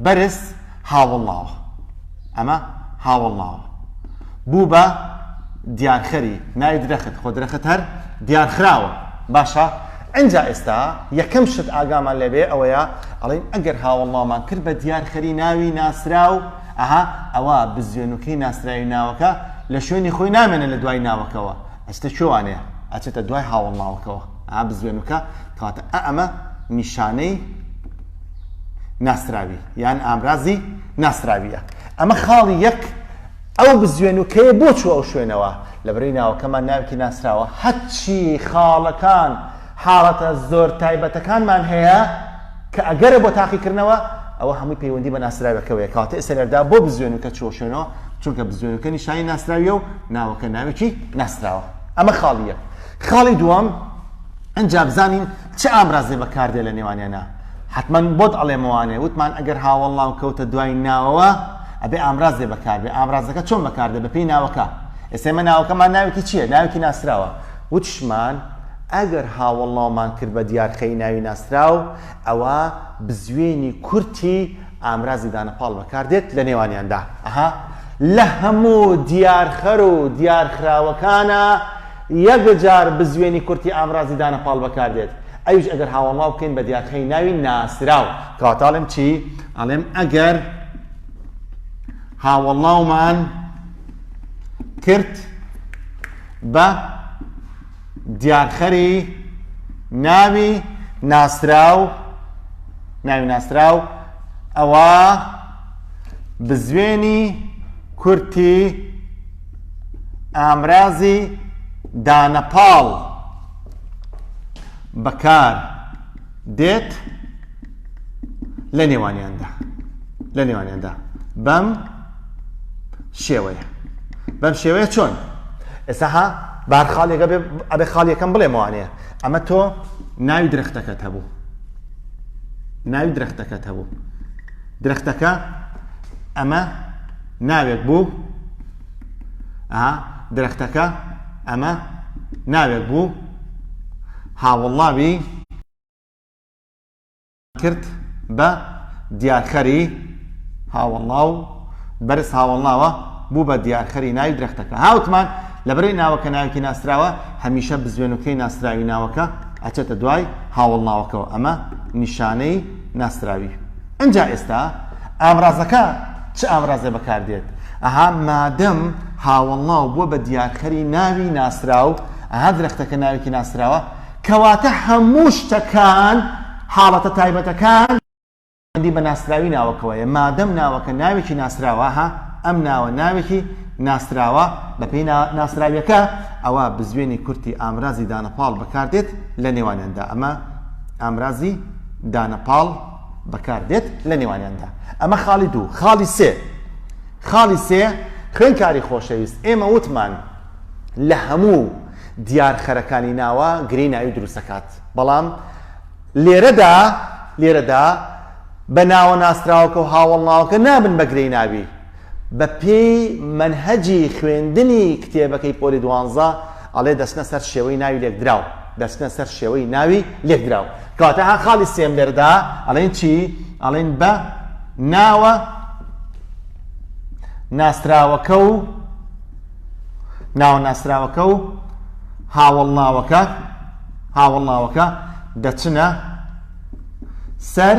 بەرز هاوڵڵاوە. ئەمە هاوڵڵاوە بوو بە دیارخەری ناوی درەخت. خۆ درەخت هەر دیارخراوە. باشە؟ ئەنجا ئێستا یەکەم شت ئاگامان لەبێ ئەوەیە ئەڵێن ئەگەر هاوڵڵاومان کرد بە دیارخەری ناوی ناسراو ئەوە بزوێنوکەی ناسراوی ناوەکە لە شوێنی خۆی نامێنە لە دوای ناوەکەوە. ئەستە چۆوانەیە؟ ئەچێتە دوای هاوڵڵاوەکەوە. بزوێنوکە کەواتە ئەمە نیشانەی ناسراوی یان ئامرازی ناسراویە. ئەمە خاڵی یەک ئەو بزوێنوکەیە بۆ چوە ئەو شوێنەوە لەبەرەوەی ناوەکەمان ناوێکی ناسراوە. هەرچی خاڵەکان حاڵەتە زۆر تایبەتەکانمان هەیە کە ئەگەرە بۆ تاقیکردنەوە ئەوە هەمووی پەیوەندی بە ناسراوەکەوەیە. کەواتە ئێستا لەردا بۆ بزوێنوکە چوە شوێنەوە چونکە بزوێنوکە نیشانی ناسراویە و ناوەکە ناوێکی ناسراوە. ئەمە خاڵی یەک. خاڵی دووەم ئەنجا بزانین چه ئامرازێ بەکاردێ لە نێوانیانە. حتمما بۆت ئەڵێمەوانێ وتمان ئەگەر هاوڵڵاو کەوتە دوای ناوەوە ئەبێ ئامرازێ بەکاردێ. ئامرازەکە چۆن بەکاردێ؟ بەپێی ناوەکە. ئێستا ئێمە ناوەکەمان ناوێکی چییە؟ ناوێکی ناسراوە. وتشمان ئەگەر هاوڵڵاومان کرد بە دیارخەی ناوی ناسراو ئەوە بزوێنی کورتی ئامرازی دانەپاڵ بەکاردێت لە نێوانیاندا. لە هەموو دیارخەر و دیارخراوەکانە یەکجار بزوێنی کورتی ئامرازی دانەپاڵ بەکاردێت. ئەویش ئەگەر هاوڵڵاو بکەین بە دیارخەی ناوی ناسراو. کەواتە ئەڵێم چی؟ ئەڵێم ئەگەر هاوڵڵاومان کرد بە دیارخەری ناوی ناسراو ئەوە بزوێنی کورتی ئامرازی دانەپاڵ بەکار دێت لە نێوانیاندا بەم شێوەیە. چۆن؟ ئێستا بار خاڵێکە ئەبێ خاڵیەکەم بڵێم وانەیە ئەمە تۆ ناوی درەختەکەت هەبوو. درەختەکە ئەمە ناوێک بوو. درەختەکە ئەمە ناوێک بوو. هاوڵڵاوی کرد بە دیارخەری هاوڵڵاو بەرز هاوڵڵاوە بوو بە دیارخەری ناوی درەختەکە. هاوتمان لەبەرەوەی ناوەکە ناوێکی ناسراوە هەمیشە بزوێنوکەی ناسراوی ناوەکە ئەچێتە دوای هاوڵڵاوەکەوە. ئەمە نیشانەی ناسراوی. ئەنجا ئێستا ئامرازەکە چه ئامرازێ بەکاردێت؟ مادەم هاوڵڵاو بووە بە دیارخەری ناوی ناسراو درەختەکە ناوێکی ناسراوە کەواتە هەموو شتەکان حاڵەتە تایبەتەکان دی بە ناسراوی ناوەکەوەیە. مادەم ناوەکە ناوێکی ناسراوە ئەم ناوە ناوێکی ناسراوە بەپێی ناسراویەکە ئەوە بزوێنی کورتی ئامرازی دانەپاڵ بەکاردێت لە نێوانیاندا. ئەمە ئامرازی دانەپاڵ بەکاردێت لە نێوانیاندا. ئەمە خاڵی دوو. خاڵی سێ خوێنکاری خۆشەویست ئێمە وتمان لە هەموو دیارخەرەکانی ناوە گرەی ناوی دروستەکات. بەڵام لێرەدا بە ناوە ناسراوەکە و هاوڵڵاوەکە نابن بە گرەی ناوی. بە پێی منهەجی خوێندنی کتێبەکەی پۆلی 12 ئەڵێ دەستنە سەر شێوەی ناوی لێکدراو. کەواتە ها خاڵی سێم لێرەدا ئەڵێن چی؟ ئەڵێن بە ناوە ناسراوەکە و هاوڵناوەکە دەچنە سەر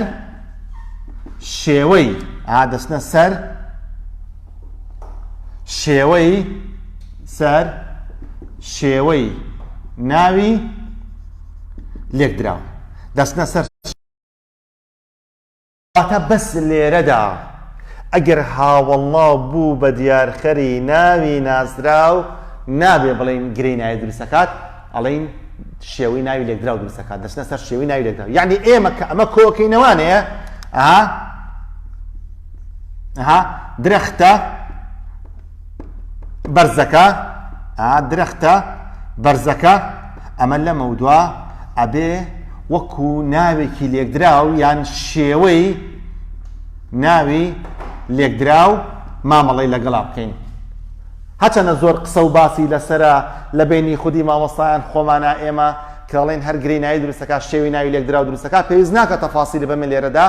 شێوەی دەچنە سەر شێوەی ناوی لێکدراو دەچنە سەر واتە بەس لێرەدا ئەگەر هاوڵناو بوو بە دیارخەری ناوی ناسراو نابێ بڵێن گرەی ناوی دروستەکات ئەڵێن شێوەی ناوی لێکدراو دروستەکات دەچنە سەر شێوەی ناوی لێکدراو یعنی ئێمە کە ئەمە کۆکەینەوانەیە درەختە بەرزەکە ئەمە لە مەودوا ئەبێ وەکو ناوێکی لێکدراو یان شێوەی ناوی لێکدراو مامەڵەی لەگەڵا بکەین هەچەنە زۆر قسە و باسی لەسرە لە بینی خودی مامۆستایان خۆمانە ئێمە کەڵێن هەر گرەی ناوی دروستەکە شێوی ناوی لێکدراو دروستەکە پێویست ناکە تەفاسیلی بەمە لێرەدا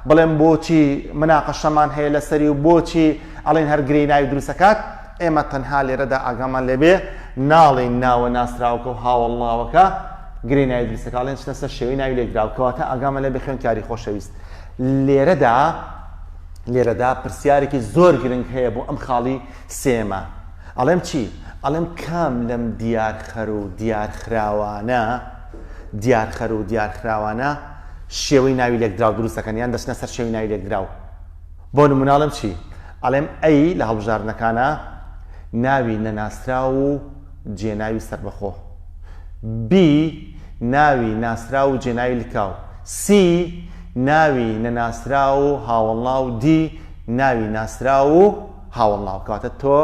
بڵێن بۆچی مناقەشەمان هەیە لەسەری و بۆچی ئەڵێن هەر گرەی ناوی دروستەکات ئێمە تەنها لێرەدا ئاگامان لێبێ ناڵێن ناوە ناسراوەکە و هاوڵناوەکە گرەی ناوی دروستەکە ئەڵێن چنە سەر شێوەی ناوی لێکدراو کەواتە ئاگامان لێبێ خوێندکاری خۆشەویست لێرەدا پرسیارێکی زۆر گرنگ هەیە بۆ ئەم خاڵی سێمە ئەڵێم چی؟ ئەڵێم کام لەم دیارخەر و دیارخراوانە شێوەی ناوی لێکدراو دروستەکەن یان دەچنە سەر شێوەی ناوی لێکدراو بۆ نموناڵم چی؟ ئەڵێم ئەی لە هەڵبژاردنەکانە ناوی نەناسراو و جێناوی سەربەخۆ بی ناوی ناسراو و جێناوی لکاو سی ناوی نەناسراو و هاوڵناو دی ناوی ناسراو و هاوڵناو کەواتە تۆ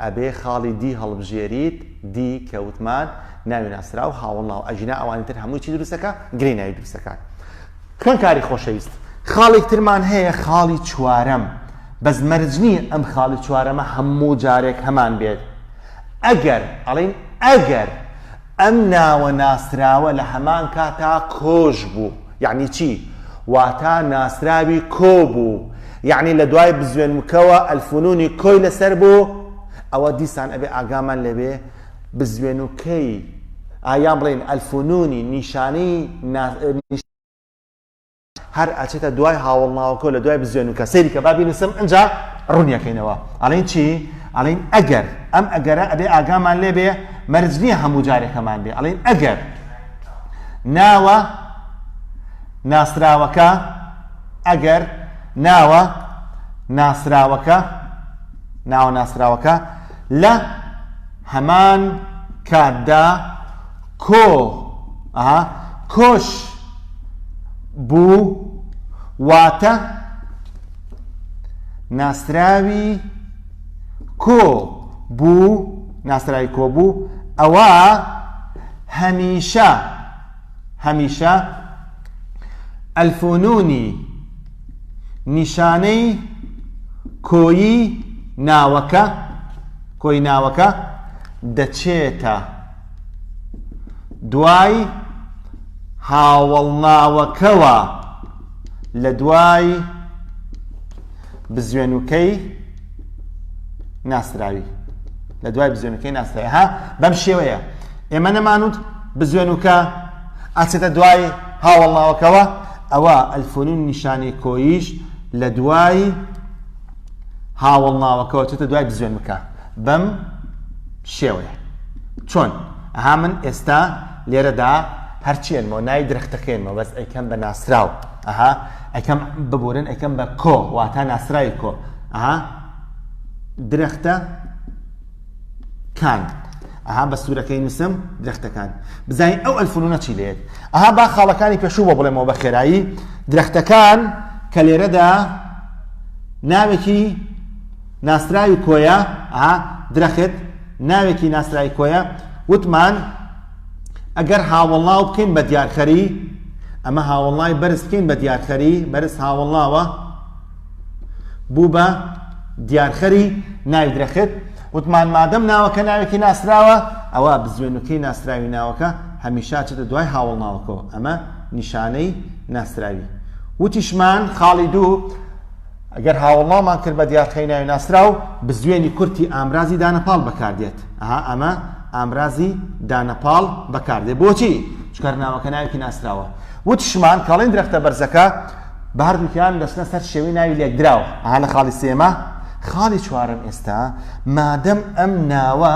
ئەبێ خاڵی دی هەڵبژێریت دی کەوتمان ناوی ناسراو و هاوڵناو ئەژینا ئەوانی تر هەمووی چی دروستەکە؟ گرەی ناوی دروستەکات خوێندکاری خۆشەویست خاڵێک ترمان هەیە خاڵی چوارەم بەس مەرجنی ئەم خاڵی چوارەمە هەموو جارێک هەمان بێت ئەگەر ئەم ناوە ناسراوە لە هەمان کاتا کۆش بوو یعنی چی؟ واتە ناسراوی کۆ بوو یعنی لە دوای بزوێنمکەوە ئەلفونونی کۆی لەسەر بوو ئەوە دیسان ئەبێ ئاگامان لەبێ بزوێنوکەی ئایان بڵێن ئەلفونونی نیشانەی هەر ئەچێتە دوای هاوڵناوەکە لە دوای بزوێنوکە سەیری کە با بینوسم ئەنجا ڕوونیەکەینەوە ئەڵێن چی؟ ئەڵێن ئەگەر ئەم ئەگەرە ئەبێ ئاگامان لێبێ مەرجنیە هەموو جارێکەمان بێ ئەڵێن ئەگەر ناوە ناسراوەکە لە هەمان کاتدا کۆش بوو واتە ناسراوی کۆ بوو ئەوە هەمیشە ئەلفونونی نیشانەی کۆیی ناوەکە دەچێتە دوای هاوڵناوەکەوە لە دوای بزوێنوکەی ناسراوی بەم شێوەیە ئێمە نەمانوت بزوێنوکە ئاچێتە دوای هاوڵناوەکەوە ئەوە ئەلفونون نیشانەی کۆییش لە دوای هاوڵناوەکەوە چێتە دوای بزوێنوکە بەم شێوەیە چۆن؟ من ئێستا لێرەدا هەرچێنمەوە ناوی درەختەکەێنمەوە بەس ئەیکەم بە ناسراو ئەیکەم ببورن ئەیکەم بە کۆ واتە ناسراوی کۆ درەختە کان بە سوورەکەی نووسم درەختەکان بزانین ئەو ئەلفونونە چی لێت با خاڵەکانی پێشوو بۆ بڵێمەوە بە خێرایی درەختەکان کە لێرەدا ناوێکی ناسراوی کۆیە درەخت ناوێکی ناسراوی کۆیە وتمان ئەگەر هاوڵناو بکەین بە دیارخەری ئەمە هاوڵناوی بەرز بکەین بە دیارخەری بەرز هاوڵناوە بوو بە دیارخەری ناوی درەخت وتمان مادەم ناوەکە ناوێکی ناسراوە ئەوە بزوێنوکەی ناسراوی ناوەکە هەمیشە چێتە دوای هاوڵناوەکەوە ئەمە نیشانەی ناسراوی وتیشمان خاڵی دوو ئەگەر هاوڵامان کرد بە دیارخەی ناوی ناسراو بزوێنی کورتی ئامرازی دانەپاڵ بەکاردێت ئەمە ئامرازی دانەپاڵ بەکاردێت بۆچی؟ چکە ناوەکە ناوێکی ناسراوە وتیشمان کاڵین درەختە بەرزەکە بە هەردووکیان دەچنە سەر شێوەی ناوی لێکدراوە لە خاڵی سێمە خاڵی چوارم ئێستا مادەم ئەم ناوە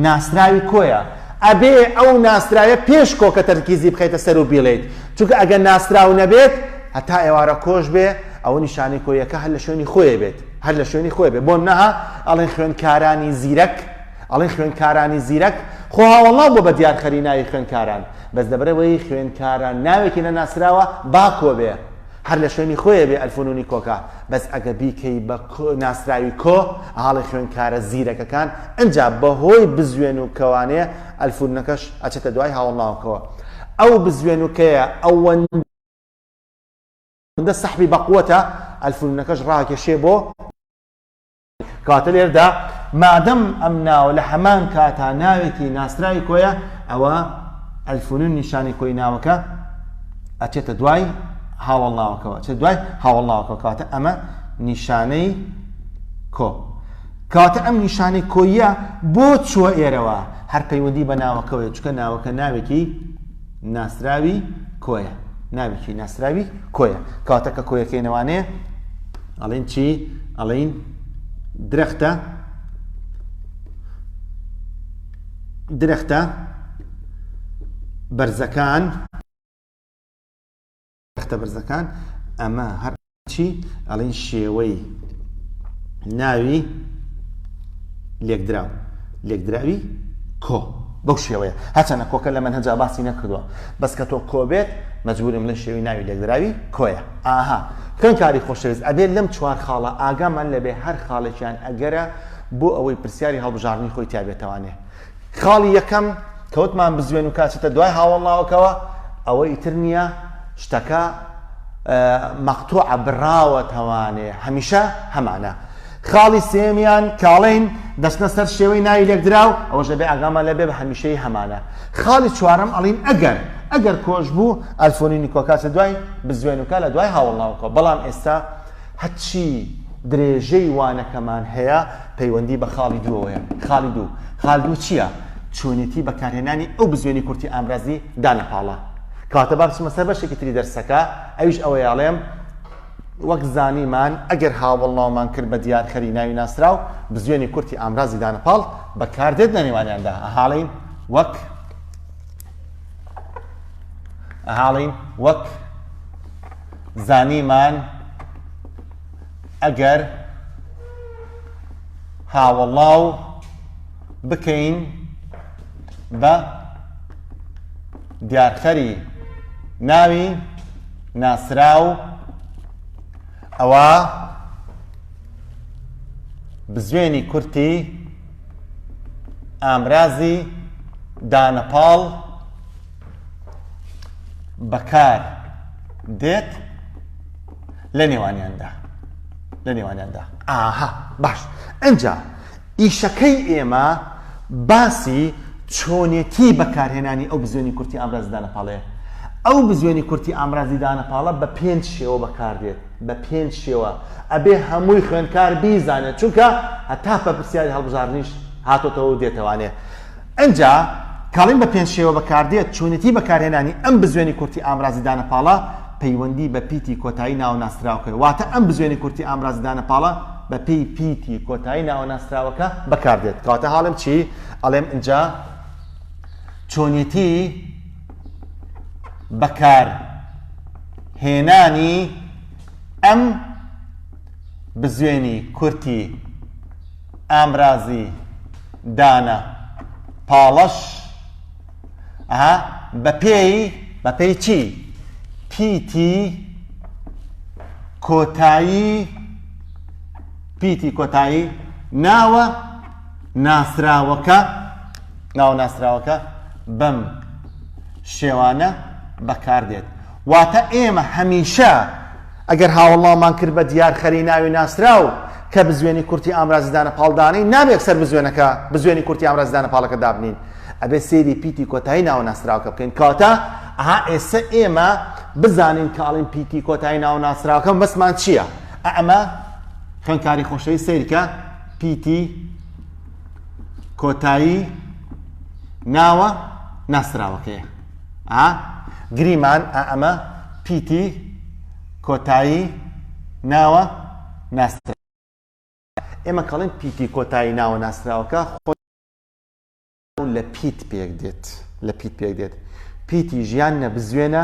ناسراوی کۆیە ئەبێ ئەو ناسراوە پێش کۆکە تەرکیزی بخەیتە سەر و بیڵێیت چونکە ئەگەر ناسراو نەبێت هەتا ئێوارە کۆش بێ ئەوە نیشانەی کۆیەکە هەر لە شوێنی خۆیە بێت هەر لە شوێنی خۆی بێت بۆ نەها ئەڵێن خوێندکارانی زیرەک ئەڵێن خوێندکارانی زیرەک خۆ هاوڵا بۆ بە دیارخەری ناوی خوێندکاران بەس دەبرەوەی خوێندکاران ناوێکی نەناسراوە با کۆ بێ هەر لە شوێنی خۆیە بێ ئەلفونونی کۆکە بەس ئەگە بیکەی بە ناسراوی کۆ ئاڵی خوێندکارە زیرەکەکان ئەنجا بەهۆی بزوێن و کەوانەیە ئەلفونەکەش ئەچێتە دوای هاوڵناوەکەوە ئەو بزوێن و کەیە ئەوەندە سەحبی بەقووەتە ئەلفونەکەش ڕاکێشێ بۆ کاتە لێردا مادەم ئەم ناوە لە هەمان کاتا ناوێکی ناسراوی کۆیە ئەوە ئەلفونون نیشانی کۆی ناوەکە ئەچێتە دوای هاوڵناوەکەوە چێت دوای هاوڵناوەکەوە کاتە ئەمە نیشانەی کۆ کاتە ئەم نیشانەی کۆیە بۆ چووە ئێرەوە هەر پەیوەندی بە ناوەکەوە چکە ناوەکە ناوێکی ناسراوی کۆیە ناوێکی ناسراوی کۆیە کاتە کە کۆیەکەی نەوانەیە ئەڵێن چی؟ ئەڵێن درەختە بەرزەکان بەرزەکان ئەمە هەرچی ئەڵێن شێوەی ناوی لێکدراوی کۆ بەو شێوەیە هەچەنە کۆکە لە منهەجا باسی نەکردووە بەس کە تۆ کۆ بێت مەجبورم لە شێوەی ناوی لێکدراوی کۆیە خوێندکاری خۆشەویست ئەبێت لەم چوار خاڵە ئاگامان لەبێ هەر خاڵێکیان ئەگەرە بۆ ئەوەی پرسیاری هەڵبژاردننی خۆی تیابێتەوانێ خاڵی یەکەم کەوتمان بزوێن و کاچێتە دوای هاوڵناوەکەوە ئەوە ئیتر نییە شتەکە مەقتوعە بڕاوە تەوانێ هەمیشە هەمانە خاڵی سێمیان کاڵین دەستنە سەر شێوەی ناوی لێکدراو ئەوەش دەبێ ئاگامان لەبێ بە هەمیشەی هەمانە خاڵی چوارەم ئەڵین ئەگەر کۆش بوو ئەلفۆنینی کۆکاتە دوای بزوێنوکە لە دوای هاوڵناوەکەوە بەڵام ئێستا هەچی درێژەی وانەکەمان هەیە پەیوەندی بە خاڵی دووەوەیە خاڵ دوو چییە؟ چۆنیەتی بەکارهێنانی ئەو بزوێنی کورتی ئامرازی دانەپاڵە کاتە باسمە سەر بەشێکی تری دەرسەکە ئەویش ئەوەی ئاڵێم وەک زانیمان ئەگەر هاوڵناومان کرد بە دیارخەری ناوی ناسراو بزوێنی کورتی ئامرازی دانەپاڵ بەکاردێت لە نێوانیاندا ئەهاڵین وەک زانیمان ئەگەر هاوڵاو بکەین بە دیارخەری ناوی ناسراو ئەوە بزوێنی کورتی ئامرازی دانەپاڵ بەکار دێت لە نێوانیاندا باش ئەنجا ئیشەکەی ئێمە باسی چۆنێتی بەکارهێنانی ئەو بزوێنی کورتی ئامرازی دانەپاڵەیە ئەو بزوێنی کورتی ئامرازی دانەپاڵە بە 5 شێوە بەکاردێت بە 5 شێوە ئەبێ هەمووی خوێندکار بیزانێت چونکە هەتا بە پرسیاری هەڵبژاردنیش هاتۆتەوە دێتەوانێ ئەنجا کاڵین بە 5 شێوە بەکاردێت چۆنێتی بەکارهێنانی ئەم بزوێنی کورتی ئامرازی دانەپاڵە پەیوەندی بە پیتی کۆتایی ناو ناسراوەکەی واتە ئەم بزوێنی کورتی ئامرازی دانەپاڵە بە پێی پیتی کۆتایی ناو ناسراوەکە بەکاردێت کاتە حاڵم چی؟ ئەڵێم ئەنجا چۆنێتی بەکار هێنانی ئەم بزوێنی کورتی ئامرازی دانەپاڵەش بەپێی چی؟ پیتی کۆتایی ناوە ناسراوەکە بەم شێوانە بەکاردێت واتە ئێمە هەمیشە ئەگەر هاوڵامان کرد بە دیارخەری ناوی ناسراو کە بزوێنی کورتی ئامرازی دانەپاڵدانەی نابێت سەر بزوێنی کورتی ئامرازی دانەپاڵەکە دابنین ئەبێ سێری پیتی کۆتایی ناو ناسراوەکە بکەین کاتە ئێستا ئێمە بزانین کاڵین پیتی کۆتایی ناو ناسراوەکەم بەسمان چییە؟ ئەمە خوێندکاری خۆشەوی سیرکە پیتی کۆتایی ناوە ناسراوەکەیە. گریمان ئەمە پیتی کۆتایی ناوە ناسراوە. ئێمە کەڵین پیتی کۆتایی ناوە ناسراوەکە خۆ لە پیت پێک دێت، لە پیت پێک دێت. پیتی ژیان نەبزوێنە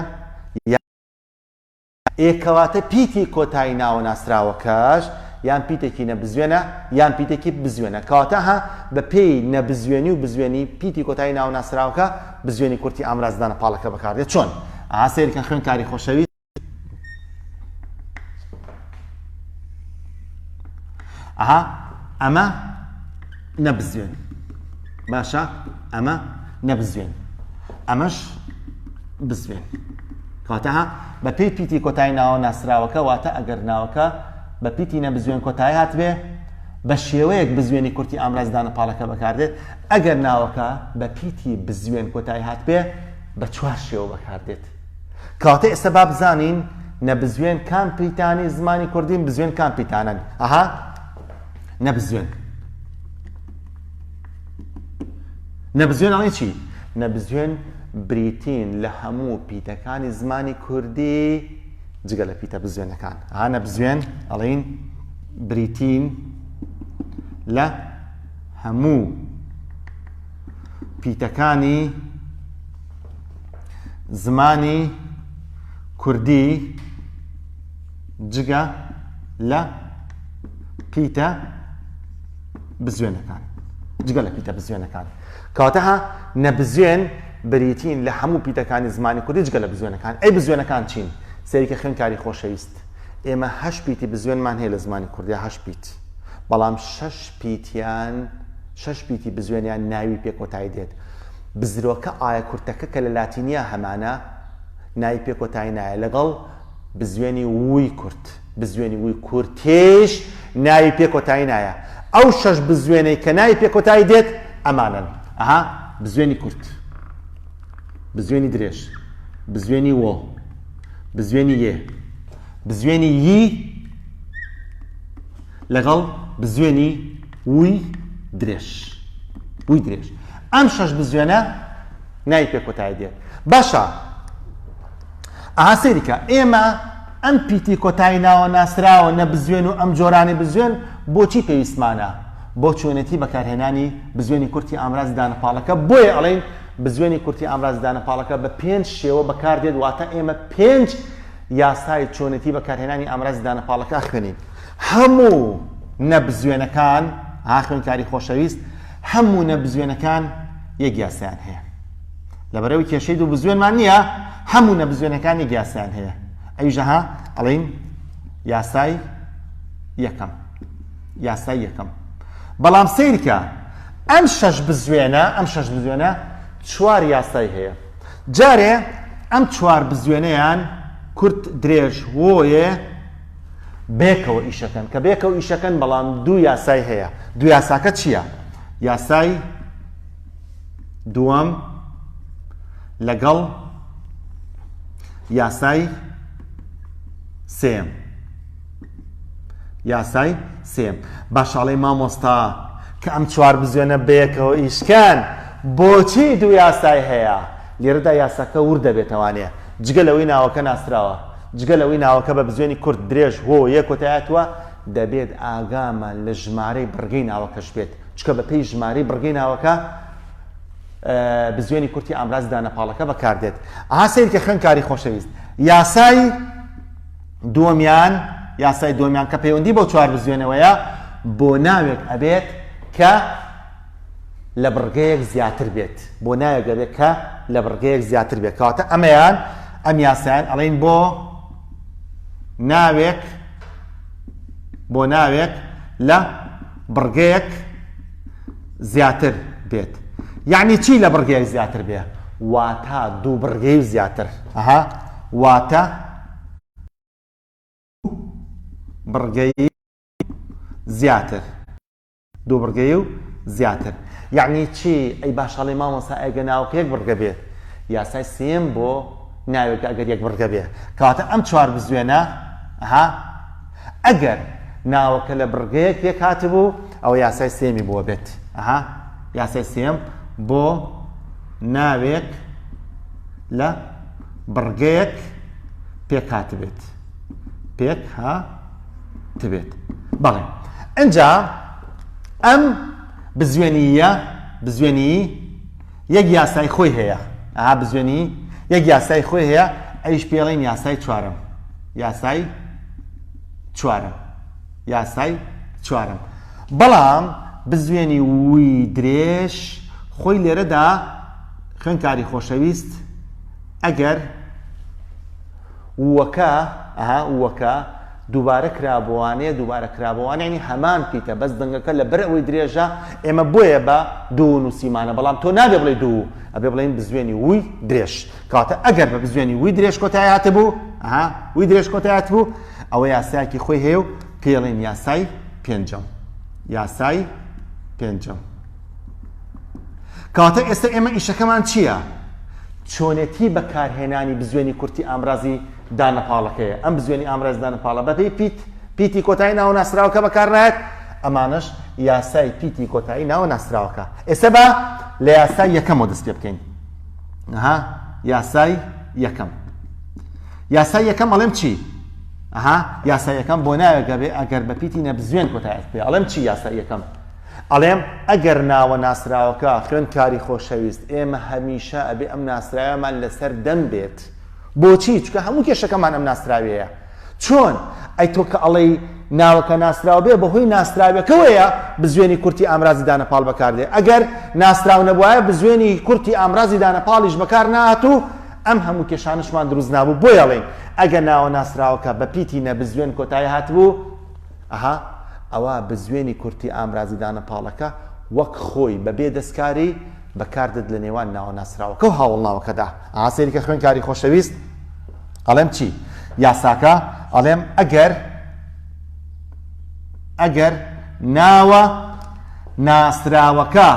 ئێکەواتە پیتی کۆتایی ناوە ناسراوەکەش یان پیتێکی نەبزوێنە یان پیتێکی بزوێنە. کەواتە بە پێی نەبزوێنی و بزوێنی پیتی کۆتایی ناوە ناسراوەکە بزوێنی کورتی ئامرازدانە پاڵەکە بەکاردێت. چۆن؟ سیرکە خوێندکاری خۆشەوی ئەمە نەبزوێن، باشە؟ ئەمە نەبزوێن، ئەمەش بزوێن. کەواتە بە پێی پیتی کۆتایی ناوە ناسراوەکە واتە ئەگەر ناوەکە بە پیتی نەبزوێن کۆتایی هاتبێ بە شێوەیەک بزوێنی کورتی ئامرازدانە پاڵەکە بەکاردێت. ئەگەر ناوەکە بە پیتی بزوێن کۆتایی هاتبێ بە چوار شێوە بەکاردێت. کەواتە ئێستا با بزانین نەبزوێن کام پیتانی زمانی کوردین، بزوێن کام پیتانن. نەبزوێن. نەبزوێن ئەڵێن چی؟ نەبزوێن بریتین لە هەموو پیتەکانی زمانی کوردی جگە لە پیتە بزوێنەکان. نەبزوێن ئەڵێن بریتین لە هەموو پیتەکانی زمانی کوردی جگە لە پیتە بزوێنەکان، جگە لە پیتە بزوێنەکان. کەواتە نەبزوێن بریتین لە هەموو پیتەکانی زمانی کوردی جگە لە بزوێنەکان. ئەی بزوێنەکان چین؟ سەریکە خوێندکاری خۆشەویست، ئێمە 8 پیتی بزوێنمان هەیە لە زمانی کوردی، 8 پیت. بەڵام 6 پیتی بزوێنیان ناوی پێ کۆتایی دێت. بزرۆکە ئایا کورتەکە کە لە لاتینیا هەمانە ناوی پێ کۆتایی نایە لەگەڵ بزوێنی ووی کورد. بزوێنی ووی کورتێش ناوی پێ کۆتایی نایە. ئەو 6 بزوێنەی کە ناوی پێ کۆتایی دێت ئەمانن. بزوێنی کورد، بزوێنی درێژ، بزوێنی وۆ، بزوێنی یێ، بزوێنی یی لەگەڵ بزوێنی ووی درێژ. ووی درێژ. ئەم 6 بزوێنە ناوی پێ کۆتایی دێت. باشە، سەیریکە ئێمە ئەم پیتی کۆتایی ناوە ناسراوە نەبزوێن و ئەم جۆرانی بزوێن بۆچی پێویستمانە؟ بۆ چۆنێتی بەکارهێنانی بزوێنی کورتی ئامرازی دانەپاڵەکە. بۆیە ئەڵێن بزوێنی کورتی ئامرازی دانەپاڵەکە بە 5 شێوە بەکاردێت. واتە ئێمە 5 یاسای چۆنێتی بەکارهێنانی ئامرازی دانەپاڵەکە خوێنین. هەموو نەبزوێنەکان، خوێندکاری خۆشەویست، هەموو نەبزوێنەکان یەک یاسایان هەیە. لەبەرەوەی کێشەی دوو بزوێنمان نییە، هەموو نەبزوێنەکان یەک یاسایان هەیە. ئەویژە ئەڵێن یاسای یەکەم، یاسای یەکەم. بەڵام سەیرکە ئەم 6 بزوێنە 4 یاسای هەیە. جارێ ئەم 4 بزوێنەیان کورت درێژ وۆیە بێکەوە ئیشەکەن، کە بێکەوە ئیشەکەن بەڵام 2 یاسای هەیە. 2 یاساکە چییە؟ یاسای دووەم لەگەڵ یاسای سێم. یاسای سێم. باشەڵێ مامۆستا کە ئەم 4 بزوێنە بەیەکەوە ئیشکەن بۆچی 2 یاسای هەیە؟ لێرەدا یاساکە ور دەبێتەوانێ جگە لەوەی ناوەکە ناسراوە، جگە لەوەی ناوەکە بە بزوێنی کورد درێژ هۆ یەک کۆتایەتوە دەبێت ئاگامان لە ژمارەی بڕگەی ناوەکەش بێت. چکە بە پێی ژمارەی بڕگەی ناوەکە بزوێنی کورتی ئامرازی دانەپاڵەکە بەکاردێت. سەیرکە خوێندکاری خۆشەویست، یاسای دووەمیان کە پەیوەندی بۆ 4 بزوێنەوەیە بۆ ناوێک ئەبێت کە لە بڕگەیەک زیاتر بێت. بۆ ناوێک ئەبێت کە لە بڕگەیەک زیاتر بێت. کەواتە ئەم یاسایان ئەڵێن بۆ ناوێک لە بڕگەیەک زیاتر بێت. یعنی چی لە بڕگەیەک زیاتر بێ؟ واتە 2 بڕگەی زیاتر. واتە بڕگەی زیاتر. 2 بڕگەی و زیاتر. یعنی چی؟ ئەی باشەڵێ مامۆستا ئەگە ناوەکە 1 بڕگە بێت، یاسای سێم بۆ ناوێک ئەگەر یەک بڕگە بێ کەواتە ئەم چوار بزوێنە ئەگەر ناوەکە لە بڕگەیەک پێک هاتبوو ئەوە یاسای سێمی بۆ بێت یاسای سێم بۆ ناوێک لە بڕگەیەک پێک هاتبێت بەڵێ ئەنجا ئەم بزوێنی یەک یاسای خۆی هەیە بزوێنی یەک یاسای خۆی هەیە ئەیش پێڵێن یاسای چوارم بەڵام بزوێنی وی درێژ خۆی لێرەدا خوێندکاری خۆشەویست ئەگەر وەکە دووبارە کرابووانە ینی هەمان پیتە بەس دەنگەکە لە بەر ئەوەی درێژە ئێمە بۆیە بە دوو نووسیمانە بەڵام تۆ نابێ بڵێ دوو ئەبێ بڵێن بزوێنی وی درێژ کاتە ئەگەر بە بزوێنی وی درێژ کۆتایی هاتبوو وی درێژ کۆتایی هاتبوو ئەوە یاسایەکی خۆی هەیە و پێڵێن یاسای پێنجەم کاتە ئێستا ئێمە ئیشەکەمان چییە؟ چۆنێتی بەکارهێنانی بزوێنی کورتی ئامرازی دانەپاڵەکەیە ئەم بزوێنی ئامرازی دانەپاڵە بەپێی پیتی کۆتایی ناو ناسراوەکە بەکارنایەت ئەمانش یاسای پیتی کۆتایی ناو ناسراوەکە ئێستا بە لە یاسای یەکەمەوە دەست پێ بکەین یاسای یەکەم ئەڵێم چی؟ یاسای یەکەم بۆ ناوێک ئەگەر بە پیتی نەبزوێن کۆتاییت پێ ئەڵێم چی یاسای یەکەم؟ ئەڵێم ئەگەر ناوە ناسراوەکە خوێندکاری خۆشەویست ئێمە هەمیشە ئەبێ ئەم ناسراوەمان لەسەر دەم بێت بۆچی؟ چونکە هەموو کێشەکەمان ئەم ناسراوەیە چۆن؟ ئەی تۆ کە ئەڵێی ناوەکە ناسراوە بێ بەهۆی ناسراوەکەوەیە بزوێنی کورتی ئامرازی دانەپاڵ بەکاردێ ئەگەر ناسراو نەبووایە بزوێنی کورتی ئامرازی دانەپاڵیش بەکار نهاتوو ئەم هەموو کێشانشمان دروست نابوو بۆی ئەڵێن ئەگەر ناوە ناسراوەکە بە پیتی نەبزوێن کۆتایی هاتبوو ئەوە بزوێنی کورتی ئامرازی دانەپاڵەکە وەک خۆی بەبێ دەستکاری بەکاردت لە نێوان ناوە ناسراوەکە و هاوڵناوەکەدا سەیریکە خوێندکاری خۆشەویست ئەڵێم چی؟ یاساکە ئەڵێم ئەگەر ناوە ناسراوەکە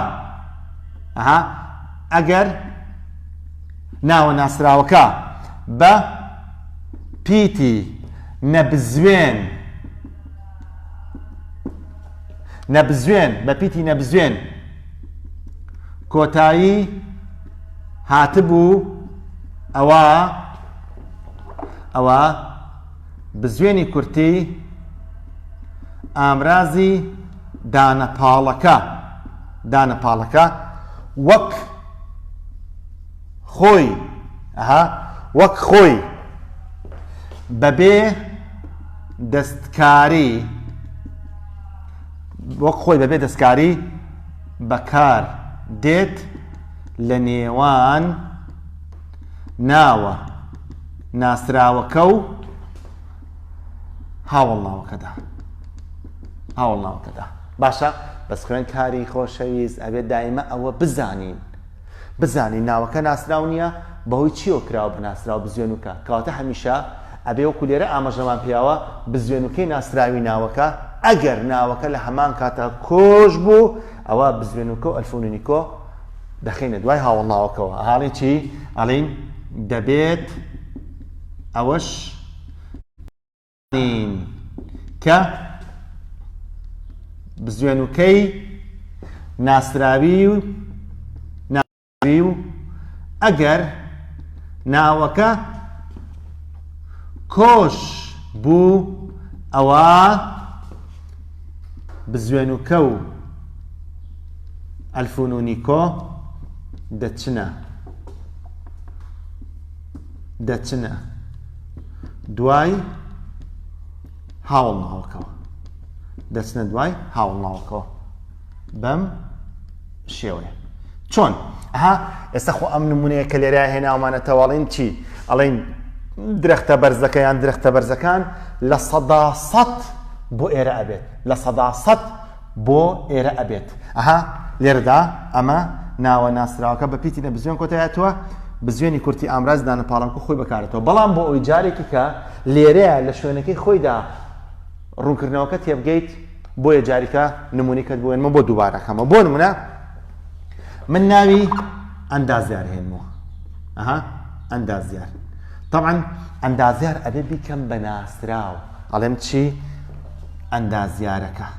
ئەگەر ناوە ناسراوەکە بە پیتی نەبزوێن بە پیتی نەبزوێن کۆتایی هاتبوو ئەوە بزوێنی کورتی ئامرازی دانەپاڵەکە وەک خۆی بەبێ دەستکاری بەکار دێت لە نێوان ناوە ناسراوەکە و هاوڵناوەکەدا باشە بەس خوێندکاری خۆشەویست ئەبێت دائیمە ئەوە بزانین ناوەکە ناسراو نییە بەهۆی چیەوە کراوە بە ناسراو بزوێنوکە کەواتە هەمیشە ئەبێ وەکو لێرە ئاماژەمان پێیاوە بزوێنوکەی ناسراوی ناوەکە ئەگەر ناوەکە لە هەمان کاتە کۆش بوو ئەوە بزوێنوکە و ئەلفونونیکۆ دەخینە دوای هاوڵناوەکەوە هاڵی چی؟ ئەڵین دەبێت ئەوەش کە بزوێنوکەی ناسراوی و ئەگەر ناوەکە کۆش بوو ئەوە بزوێنوکە و ئەلفونونیکۆ دەچنە دوای هاوڵناوەکەوە بەم شێوەیە چۆن؟ ئێستا خۆ ئەم نمونەیە کە لێرە هێناومانە تەواڵین چی؟ ئەڵێن درەختە بەرزەکان لە 100% بۆ ئێرە ئەبێت لێرەدا ئەمە ناوە ناسراوەکە بە پیتی نەبزوێن کۆتایەتەوە بزوێنی کورتی ئامراز دانەپاڵەکە خۆی بەکارێتەوە بەڵام بۆ ئەوی جارێکی کە لێرەیە لە شوێنەکەی خۆیدا ڕوونکردنەوەکە تێبگەیت بۆیە جاریکە نمونیکەت بوێنمە بۆ دووبارەکەمە بۆ نمونە من ناوی ئەندازیار هێنمەوە ئەندازیار طبعا ئەندازیار ئەبێ بیکەم بە ناسراو ئەڵێم چی ئەندازیارەکە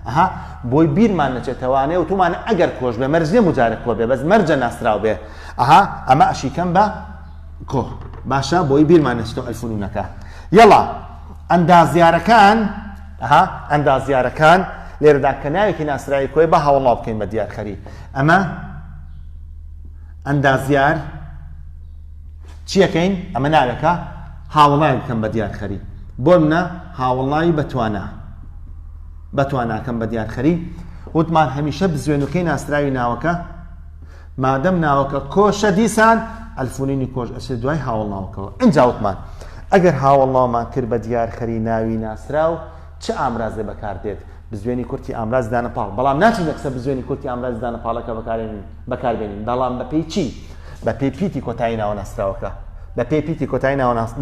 ئەها بۆی بیرمان نەچێتەوانێ و تومانە ئەگەر کۆش بێ مەرج نێ مجارە کۆ بێ بەس مەرجە ناسراو بێ ئەها ئەمە ئەشیکەم بە کۆ باشە بۆی بیرمان نەچێتەوە ئەلفونونەکە یەڵا ئەندازیارەکان لێرەدا کە ناوێکی ناسراوی کۆی بە هاوڵاو بکەین بە دیارخەری ئەمە ئەندازیار چیەکەین ئەمە ناوێکە هاوڵای بکەم بە دیارخەری بۆ منە هاوڵایی بەتواناکەم بە دیارخەری وتمان هەمیشە بزوێنوکەی ناسراوی ناوەکە مادەم ناوەکە کۆشە دیسان ئەلفونینی کۆش ئەچێت دوای هاوڵناوەکەوە ئینجا وتمان ئەگەر هاوڵناومان کرد بە دیارخەری ناوی ناسراو چه ئامرازێ بەکاردێت بزوێنی کورتی ئامراز دانەپاڵ بەڵام ناچین لەکسە بزوێنی کورتی ئامراز دانەپاڵەکە بەکاربێنین بەڵام بە پێی چی بە پێی پیتی کۆتایی ناوە ناسراوەکە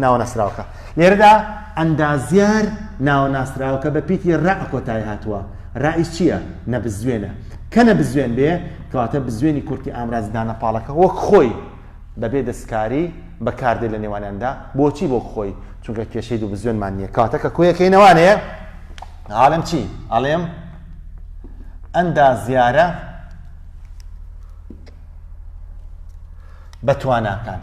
ناوە ناسراوەکە لێرەدا ئەندازیار ناوە ناسراوەکە بە پیتی ڕە کۆتایی هاتووە ڕائیش چییە نەبزوێنە کە نەبزوێن بێ کەواتە بزوێنی کورتی ئامراز دانەپاڵەکە وەک خۆی دەبێ دەستکاری بەکاردێت لە نێوانیاندا بۆچی بۆ خۆی چونکە کێشەی دوو بزوێنمان نییە کەواتە کە کۆیەکەینەوانەیە ئاڵێم چی ئەڵێم ئەندازیارە بەتواناکان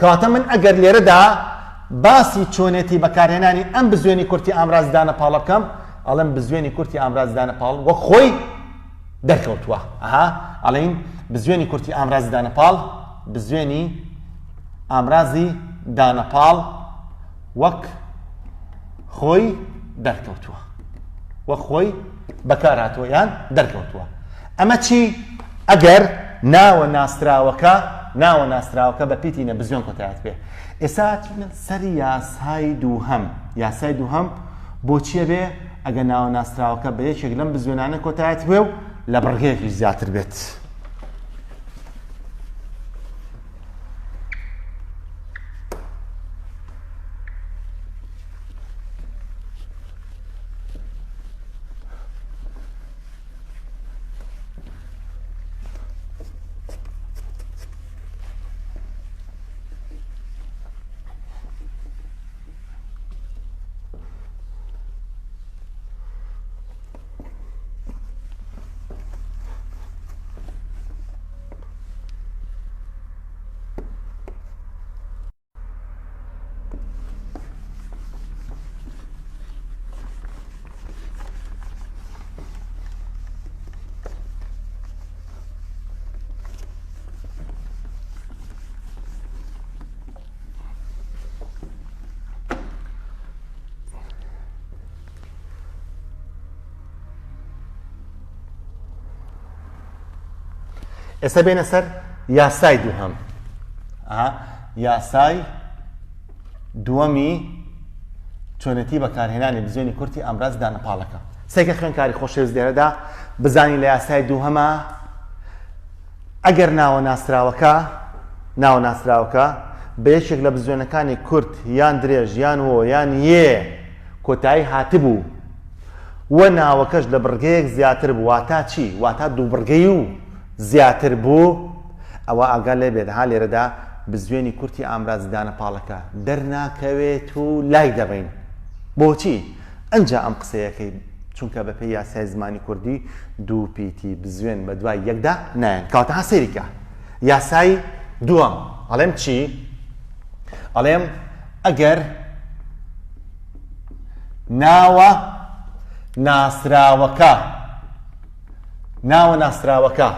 کەواتە من ئەگەر لێرەدا باسی چۆنێتی بەکارهێنانی ئەم بزوێنی کورتی ئامراز دانەپاڵەکەم ئەڵێم بزوێنی کورتی ئامراز دانەپاڵ وەک خۆی دەرکەوتووە ئەڵێن بزوێنی کورتی ئامراز دانەپاڵ بزوێنی ئامرازی دانەپاڵ وەک خۆی دەرکەوتووە وەک خۆی بەکارهاتووە یان دەرکەوتووە ئەمە چی ئەگەر ناوە ناسراوەکە بە پیتی نەبزوێن کۆتایەت بێ ئێستا سەری یاسای دووهەم بۆچیە بێ ئەگە ناوە ناسراوەکە بە یەکێک لەم بزوێنانە کۆتایەت بێ و لە بڕگەیەکی زیاتر بێت ئێستا بێنە سەر یاسای دووهەم یاسای دووەمی چۆنەتی بەکارهێنانی بزوێنی کورتی ئامراز دانەپاڵەکە سێکە خوێنکاری خۆشەویست لێرەدا بزانی لە یاسای دووهەمە ئەگەر ناوە ناسراوەکە بە یەکێک لە بزوێنەکانی کورت یان درێژ یان وۆ یان یێ کۆتایی هاتبوو وە ناوەکەش لە بڕگەیەک زیاتر بوو واتە چی واتە دوو بڕگەی و زیاتر بوو ئەوە ئاگا لێ بێت لێرەدا بزوێنی کورتی ئامراز دانەپاڵەکە دەرناکەوێت و لای دەبین بۆچی ئەنجا ئەم قسەیەکەی چونکە بەپێی یاسای زمانی کوردی دوو پیتی بزوێن بە دوای یەکدا نایەن کەواتە سەیریکە یاسای دووەم ئەڵێم چی ئەڵێم ئەگەر ناوە ناسراوەکە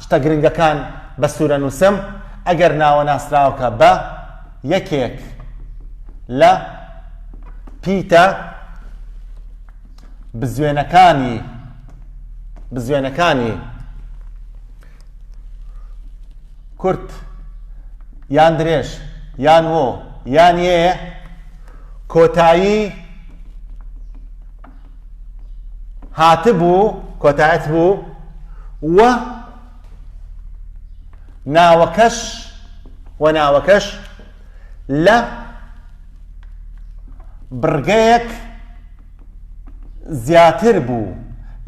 شتە گرنگەکان بە سوورە نووسم ئەگەر ناوە ناسراوەکە بە یەکێک لە پیتە بزوێنەکانی کورت یان درێژ یان وۆ یان یێ کۆتایی کۆتایەت بوو و ناوەکەش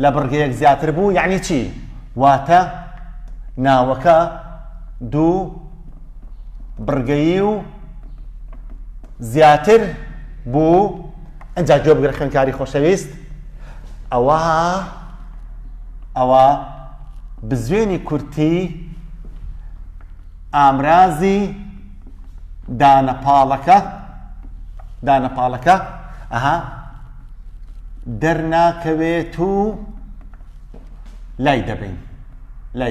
لە بڕگەیەک زیاتر بوو یعنی چی واتە ناوەکە دوو بڕگەیی و زیاتر بوو. ئەنجا گوێ بگرە خوێندکاری خۆشەویست، ئەوە بزوێنی کورتی ئامرازی دانەپاڵەکە دەرناکەوێت و لای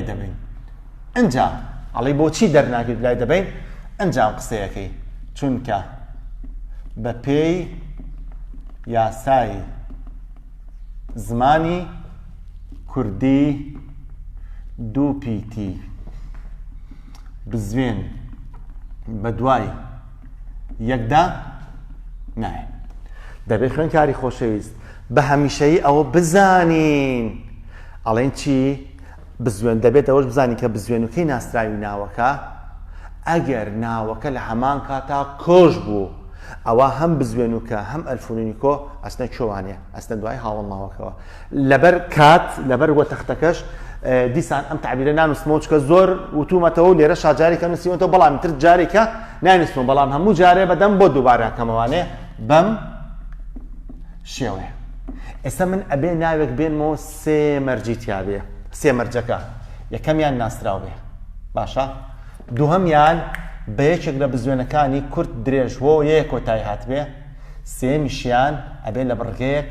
دەبین. ئەنجا ئەڵێ بۆچی دەرناکەوێت لای دەبین؟ ئەنجام قسەیەکەی چونکە بە پێی یاسای زمانی کوردی دوو پیتی بزوێن بە دوای یەکدا نایە. دەبێت خوێندکاری خۆشەویست بە هەمیشەیی ئەوە بزانین. ئەڵێن چی؟ بزوێن دەبێت ئەوەش بزانین کە بزوێنەکەی ناسراوی ناوەکە ئەگەر ناوەکە لە هەمان کاتا کۆش بوو، ئەوە هەم بزوێنوکە هەم ئەلفونیکۆ ئەستە کێوانێ، ئەستە دوای هاوڵ ناوەکەوە. لەبەر وە تەختەکەش دیسان ئەم تعبیرە نانووسمەوە چکە زۆر وتومەتەوە و لێرە شاجارێکە نووسیوەتەوە، بەڵام تر جارێکە نانووسمەوە، بەڵام هەموو جارێ بەدەم بۆ دووبارە کەمەوانێ بەم شێوەیە. ئێستا من ئەبێ ناوێک بێنمەوە سێ مەرجی تیاابێ، سێ مەرجەکە یەکەمیان ناسراو بێ باشە، دووهەمیان بە یەکێک لە بزوێنەکانی کورد درێژوە و یەک کۆتایی هات بێ، سێمیشیان ئەبێ لە بڕگەیەک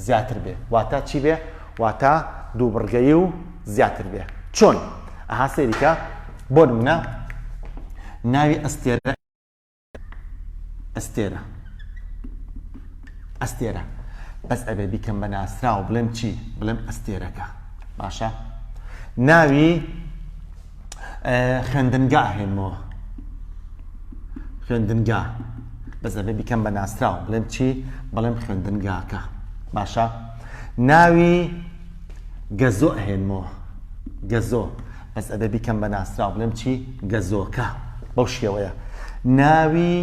زیاتر بێ. واتە چی بێ؟ واتە دوو بڕگەیی و زیاتر بێ. چۆن؟ ئەها سێریکە بۆ نمونە ناوی ئەستێرە بەس ئەبێ بیکەم بە ناسراو بڵێم چی؟ بڵێم ئەستێرەکە باشە. ناوی خوێندنگا هێنمەوە، خوێندنگا بەس ئەبێ بیکەم بە ناسراو بڵێم چی؟ بڵێم خوێندنگاکە باشە. ناوی گەزۆ هێنمەوە، گەزۆ بەس ئەبێ بیکەم بە ناسراو بڵێم چی؟ گەزۆکە بەو شێوەیە. ناوی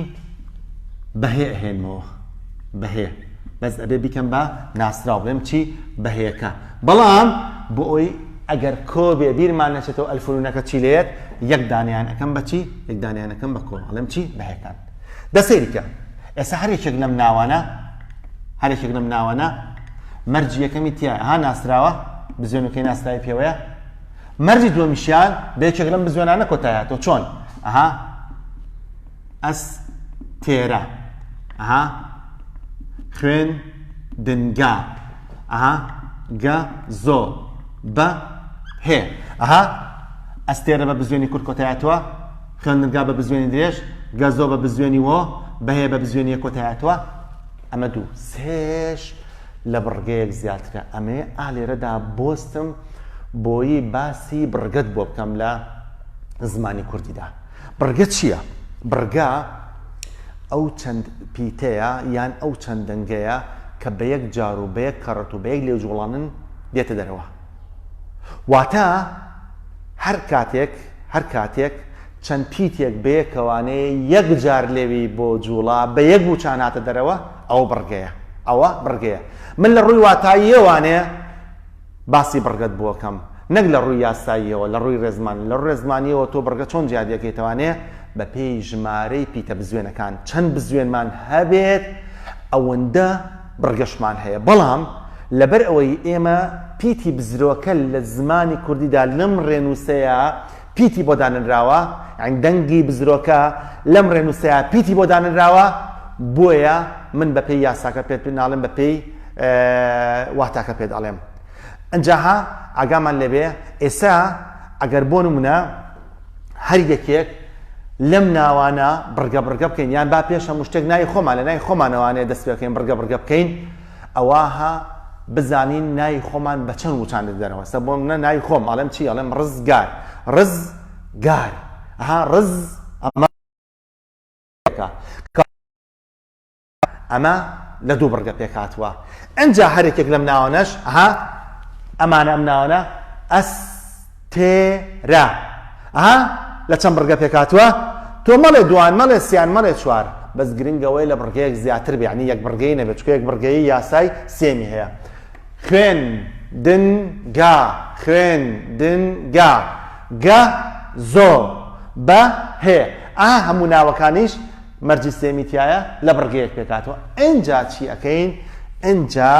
بەهێ هێنمەوە، بەهێ بەس ئەبێ بیکەم بە ناسراو بڵێم چی؟ بەهێەکە. بەڵام بۆ ئەوی ئەگەر کۆ بێ بیرمان نەچێتەوە ئەلفونونەکە چی لێت؟ یەک دانیان ئەەکەم بە چی؟ یەک دانیان ئەەکەم بە کۆ، ئەڵێم چی؟ بەهێکان. دەسێریکە ئێستا هەرێکێک لەم ناوانە مەرجی یەکەمی تایە ها ناسراوە، بزوێنەکەی ناسراوی پێوەیە. مەرجی دووەمیشیان بە یەکێک لەم بزوێنانە کۆتایەتەوە. چۆن؟ ئەستێرە، خوێندنگا، گەزۆ بەهێ. ئەستێرە بە بزوێنی کورد کۆتایەتەوە، خوێندنگا بە بزوێنی درێژ، گەزۆ بە بزوێنی وۆ، بەهێ بە بزوێنی کۆتایەتەوە. ئەمە دوو. سێش لە بڕگەیەک زیاترە. ئەمێ ئالێرەدا بۆستم بۆیی باسی بڕگەت بۆ بکەم لە زمانی کوردیدا. بڕگە چییە؟ بڕگە ئەو چەند پیتەیە یان ئەو چەند دەنگەیە کە بە یەک جار و بە یەک کەڕەت و بە یەک لێوجوڵانن دێتە دەرەوە. واتە هەر کاتێک چەند پیتێک بە یەکەوانەیە یەک جار لێوی بۆ جوڵا بە یەک بوچان هاتە دەرەوە، ئەوە بڕگەیە. من لە ڕووی واتاییەوانێ باسی بڕگەت بۆکەم، نەک لە ڕووی یاساییەوە، لە ڕووی ڕێزمانیەوە تۆ بڕگە چۆن جیادەکەیتەوانێ بە پێی ژمارەی پیتە بزوێنەکان چەند بزوێنمان هەبێت ئەوەندە بڕگەشمان هەیە. بەڵام لەبەر ئەوەی ئێمە پیتی بزرۆکە لە زمانی کوردیدا لەم ڕێنووسەیە پیتی بۆ دانراوە، یعنی دەنگی بزرۆکە لەم ڕێنووسەیە پیتی بۆ دانراوە، بۆیە من بە پێی یاساکە پێت ناڵێم، بە پێی واتاکە پێت ئەڵێم. ئەنجاها ئاگامان لێبێ ئێستا ئەگەر بۆ نمونە هەر یەکێک لەم ناوانە بڕگە بکەین، یان با پێش هەموو شتێک ناوی خۆمان لە ناوی خۆمانەوانەیە دەست پێ بکەین بڕگە بکەین، ئەوەها بزانین ناوی خۆمان بە چەند وچان دەرەوە. سە بۆ منە ناوی خۆم ئەڵێم چی؟ ئەڵێم ڕزگار. ڕز ئەمە لە دوو بڕگە پێکاتوە. ئەنجا هەرێکێک لەم ناوانەش ئەمانە ئەم ناوانە ئەستێرە لە چەند بڕگە پێکاتوە؟ تۆ مەڵێ دوان، مەڵێ سیان، مەڵێ چوار، بەس گرنگەوەی لە بڕگەیەک زیاتر بێ، یعنی یەک بڕگەی نەبێت، چکە یەک بڕگەی یاسای سێمی خوێندنگا، گەزۆ بەهێ هەموو ناوەکانیش مەرجی سێمیتیایە لە بڕگەیەک پێکاتەوە ئەنجا چی ئەەکەین ئەنجا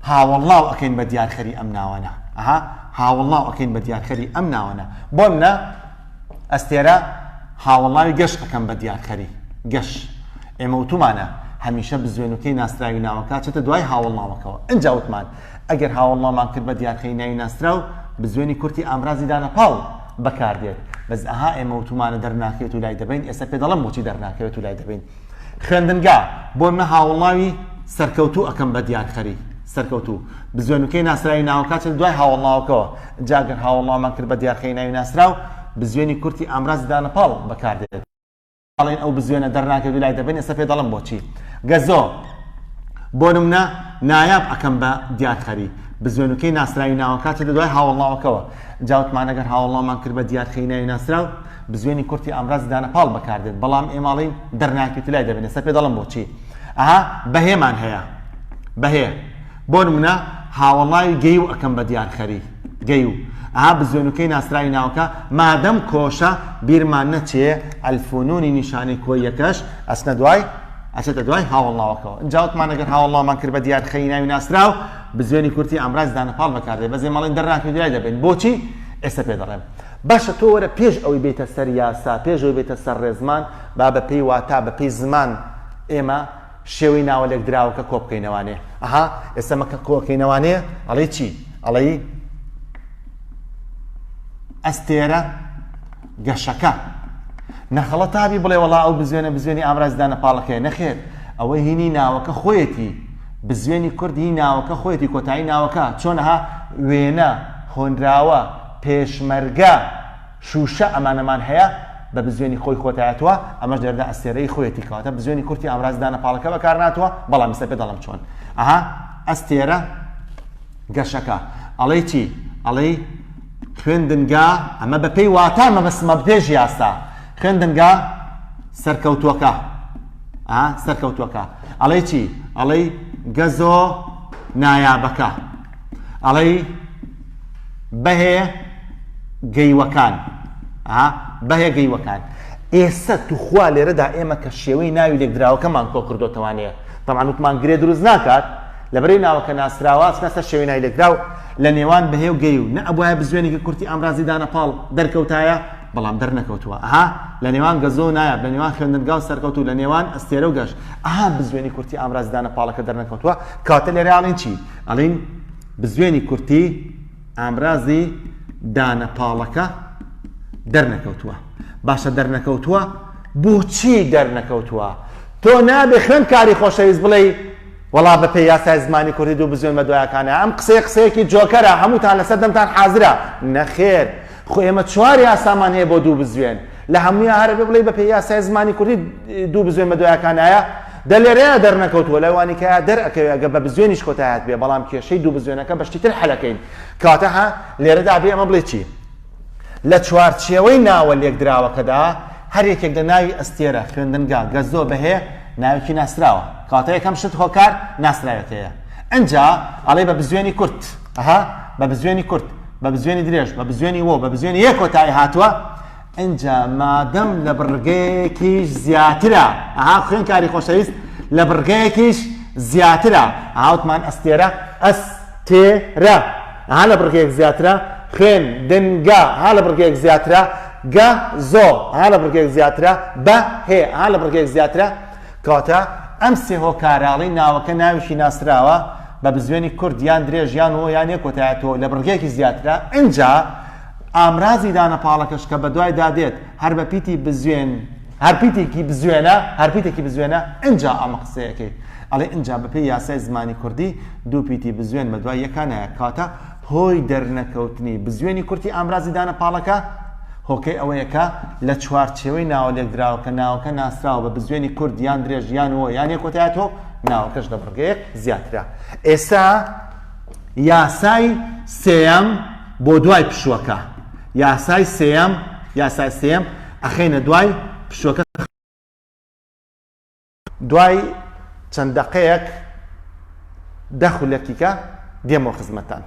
هاوڵاو ئەەکەین بە دیارخەری ئەم ناوانە هاوڵاو ئەەکەین بە دیارخەری ئەم ناوانە بۆ منە ئەستێرە هاوڵاوی گەشت ئەەکەم بە دیارخەری گەشت ئێمە وتمانە هەمیشە بزوێنوکەی ناسراوی ناوەکە چێتە دوای هاوڵناوەکەوە ئەنجا وتمان ئەگەر هاوڵناومان کرد بە دیارخەری ناوی ناسراو بزوێنی کورتی ئامرازی دانەپاڵ بەکاردێت بەس ئێمە وتمانە دەرناکەوێت و لای دەبین ئێستا پێ دەڵم بۆچی دەرناکەوێت و لای دەبین خوێندنگا بۆ منە هاوڵناوی سەرکەوتوو ئەەکەم بە دیارخەری سەرکەوتوو بزوێنوکەی ناسراوی ناوەکە چێت دوای هاوڵناوەکەوە جاگەر هاوڵناومان کرد بە دیارخەری ناوی ناسراو بزوێنی کورتی ئامرازی دانەپاڵ بەکاردێت ئەڵێن ئەو بزوێنە دەرناکەوێت و لای دەبین ئێستا پێ دەڵم بۆچی گەزۆ بۆ نمونە نایاب ئەەکەم بە دیارخەری بزوێنوکەی ناسراوی ناوەکە چێتە دوای هاوڵناوەکەوە جاوتمان ئەگەر هاوڵناومان کرد بە دیارخەری ناوی ناسراو بزوێنی کورتی ئامرازی دانەپاڵ بەکاردێت بەڵام ئێماڵین دەرناکەوێت و لای دەبین ئێستا پێ دەڵم بۆچی بەهێمان هەیە بەهێ بۆ نمونە هاوڵاوی گەیو ئەەکەم بە دیارخەری گەیو بزوێنوکەی ناسراوی ناوەکە مادەم کۆشە بیرمان نەچێ ئەلفونونی نیشانەی کۆیەکەش ئەچنە دوای ئەچێتە دوای هاوڵناوەکەەوە ئەنجاوتمان ئەگەر هاوڵناومان کرد بە دیارخەری ناوی ناسراو بزوێنی کورتی ئامرازی دانەپاڵ بەکاردێت بەزێ ماڵین دەرناکەوێت لای دەبین بۆچی ئێستا پێ دەڵێم باشە تۆ وەرە پێش ئەوەی بێتە سەر یاسا پێش ئەوەی بێتە سەر ڕێزمان با بە پێی واتا بە پێی زمان ئێمە شێوەی ناوەلێک دراوەکە کۆ بکەینەوانێ ئێستا مەکە کۆکەینەوانێ ئەڵێ چی ئەڵێ ئەستێرە گەشەکە نەخەڵە تابی بڵێ وەڵا ئەو بزوێنی ئامرازی دانەپاڵەکەیە نەخێر ئەوەی هینی ناوەکە خۆیەتی بزوێنی کوردی ناوەکە خۆیەتی کۆتایی ناوەکە چۆنەها وێنە هۆنراوە پێشمەرگە شوشە ئەمانەمان هەیە بە بزوێنی خۆی خۆتایەتوە ئەمەش دەردا ئەستێرەی خۆیەتی کەواتە بزوێنی کورتی ئامرازی دانەپاڵەکە بەکار ناتوە بەڵام ئێستا پێ دەڵم چۆن ئەستێرە گەشەکە ئەڵێ چی ئەڵێ خوێندنگا ئەمە بە پێی واتە مەبەستمە بێژ یاستا خوێندنگا سەرکەوتووەکە سەرکەوتووەکە ئەڵێ چی ئەڵێ گەزۆ نایابەکە ئەڵێ بەهێ گەیوەکان بەهێ گەیوەکان ئێستا توخوا لێرەدا ئێمە کە شێوەی ناوی لێکدراوەکەمان کۆ کردوتەوانەیە تەمان وتمان گرێ دروست ناکات لەبەرەی ناوەکە ناسراوە چنە شێوەی ناوی لێکدراو لە نێوان بەهێ و گەی و نە ئەبوایە بزوێنێکی کورتی ئامرازی دانەپاڵ دەرکەوتایە بەڵام دەرنەکەوتووە لە نێوان گەزۆ نایە لە نێوان خوێندنگا و سەرکەوت و لە نێوان ئەستێرە و گەشت بزوێنی کورتی ئامرازی دانەپاڵەکە دەرنەکەوتووە کاتە لێرە ئاڵین چی ئەڵین بزوێنی کورتی ئامرازی دانەپاڵەکە دەرنەکەوتووە باشە دەرنەکەوتووە بۆچی دەرنەکەوتووە تۆ نابێ خوێن کاری خۆشەویست بڵێ وەڵا بە پێی یاسای زمانی کوردی دوو بزوێن بە دوایەکانە ئەم قسەیەکی جۆکەرە هەمووتان لەسەر دەمتان حازرە نەخێر خۆ ئێمە چوار یاسامان هەیە بۆ دوو بزوێن لە هەموویە هەرە بێ بڵێ بە پێی یاسای زمانی کوردی دوو بزوێن بە دوایەکانایە دەلێرەیە دەرنەکەوتووە لەوانی کە دەرئەکەوێت ئەگە بە بزوێنیش کۆتایەت بێ بەڵام کێشەی دوو بزوێنەکە بەشتی تر حەلەکەین کاتە لێرەدا بێ ئەمە بڵێ چی لە چوارچێوەی ناوە لێکدراوەکەدا هەر یەکێک لە ناوی ئەستێرە خوێندنگا گەزۆ بەهێ ناوێکی ناسراوە کاتە یەکەم شت هۆکار ناسراوێتەیە ئەنجا ئەڵێ بە بزوێنی کورت بە بزوێنی کورت بە بزوێنی درێژ بە بزوێنی وە بە بزوێنی یەک کۆتایی هاتووە ئەنجا مادەم لە بڕگەیەکیش زیاترە خوێن کاری خۆشەویست لە بڕگەیەکیش زیاترە وتمان ئەستێرە ئەستێرە لە بڕگەیەک زیاترە خوێندنگا لە بڕگەیەک زیاترە گەزۆ لە بڕگەیەک زیاترە بەهێ لە بڕگەیەک زیاترە کاتە ئەم سێ هۆکاراڵی ناوەکە ناویشی ناسراوە بە بزوێنی کورد یان درێژ یان وە یان یەک کۆتایەتەوە لە بڕگەیەکی زیاترە ئەنجا ئامرازی دانەپاڵەکەش کە بە دوای دادێت هەر بە پیتی بزوێن هەر پیتێکی بزوێنە ئەنجا ئەمە قسەیەکەی ئەڵێ ئەنجا بە پێی یاسای زمانی کوردی دوو پیتی بزوێن بە دوای یەکانایە کاتە هۆی دەرنەکەوتنی بزوێنی کورتی ئامرازی دانەپاڵەکە هۆکەی ئەوەیەکە لە چوارچێوەی ناوە لێکدراوەکە ناوەکە ناسراوە بە بزوێنی کورد یان درێژ یان وە یان یەک کۆتایەتەوە ناوەکەش لە بڕگەیەک زیاترە ئێستا یاسای سێەم بۆ دوای پشووەکە یاسای سێەم ئەخێنە دوای پشووەکە دوای چەند دەقەیەک دەخولەکیکە دێمەوە خزمەتان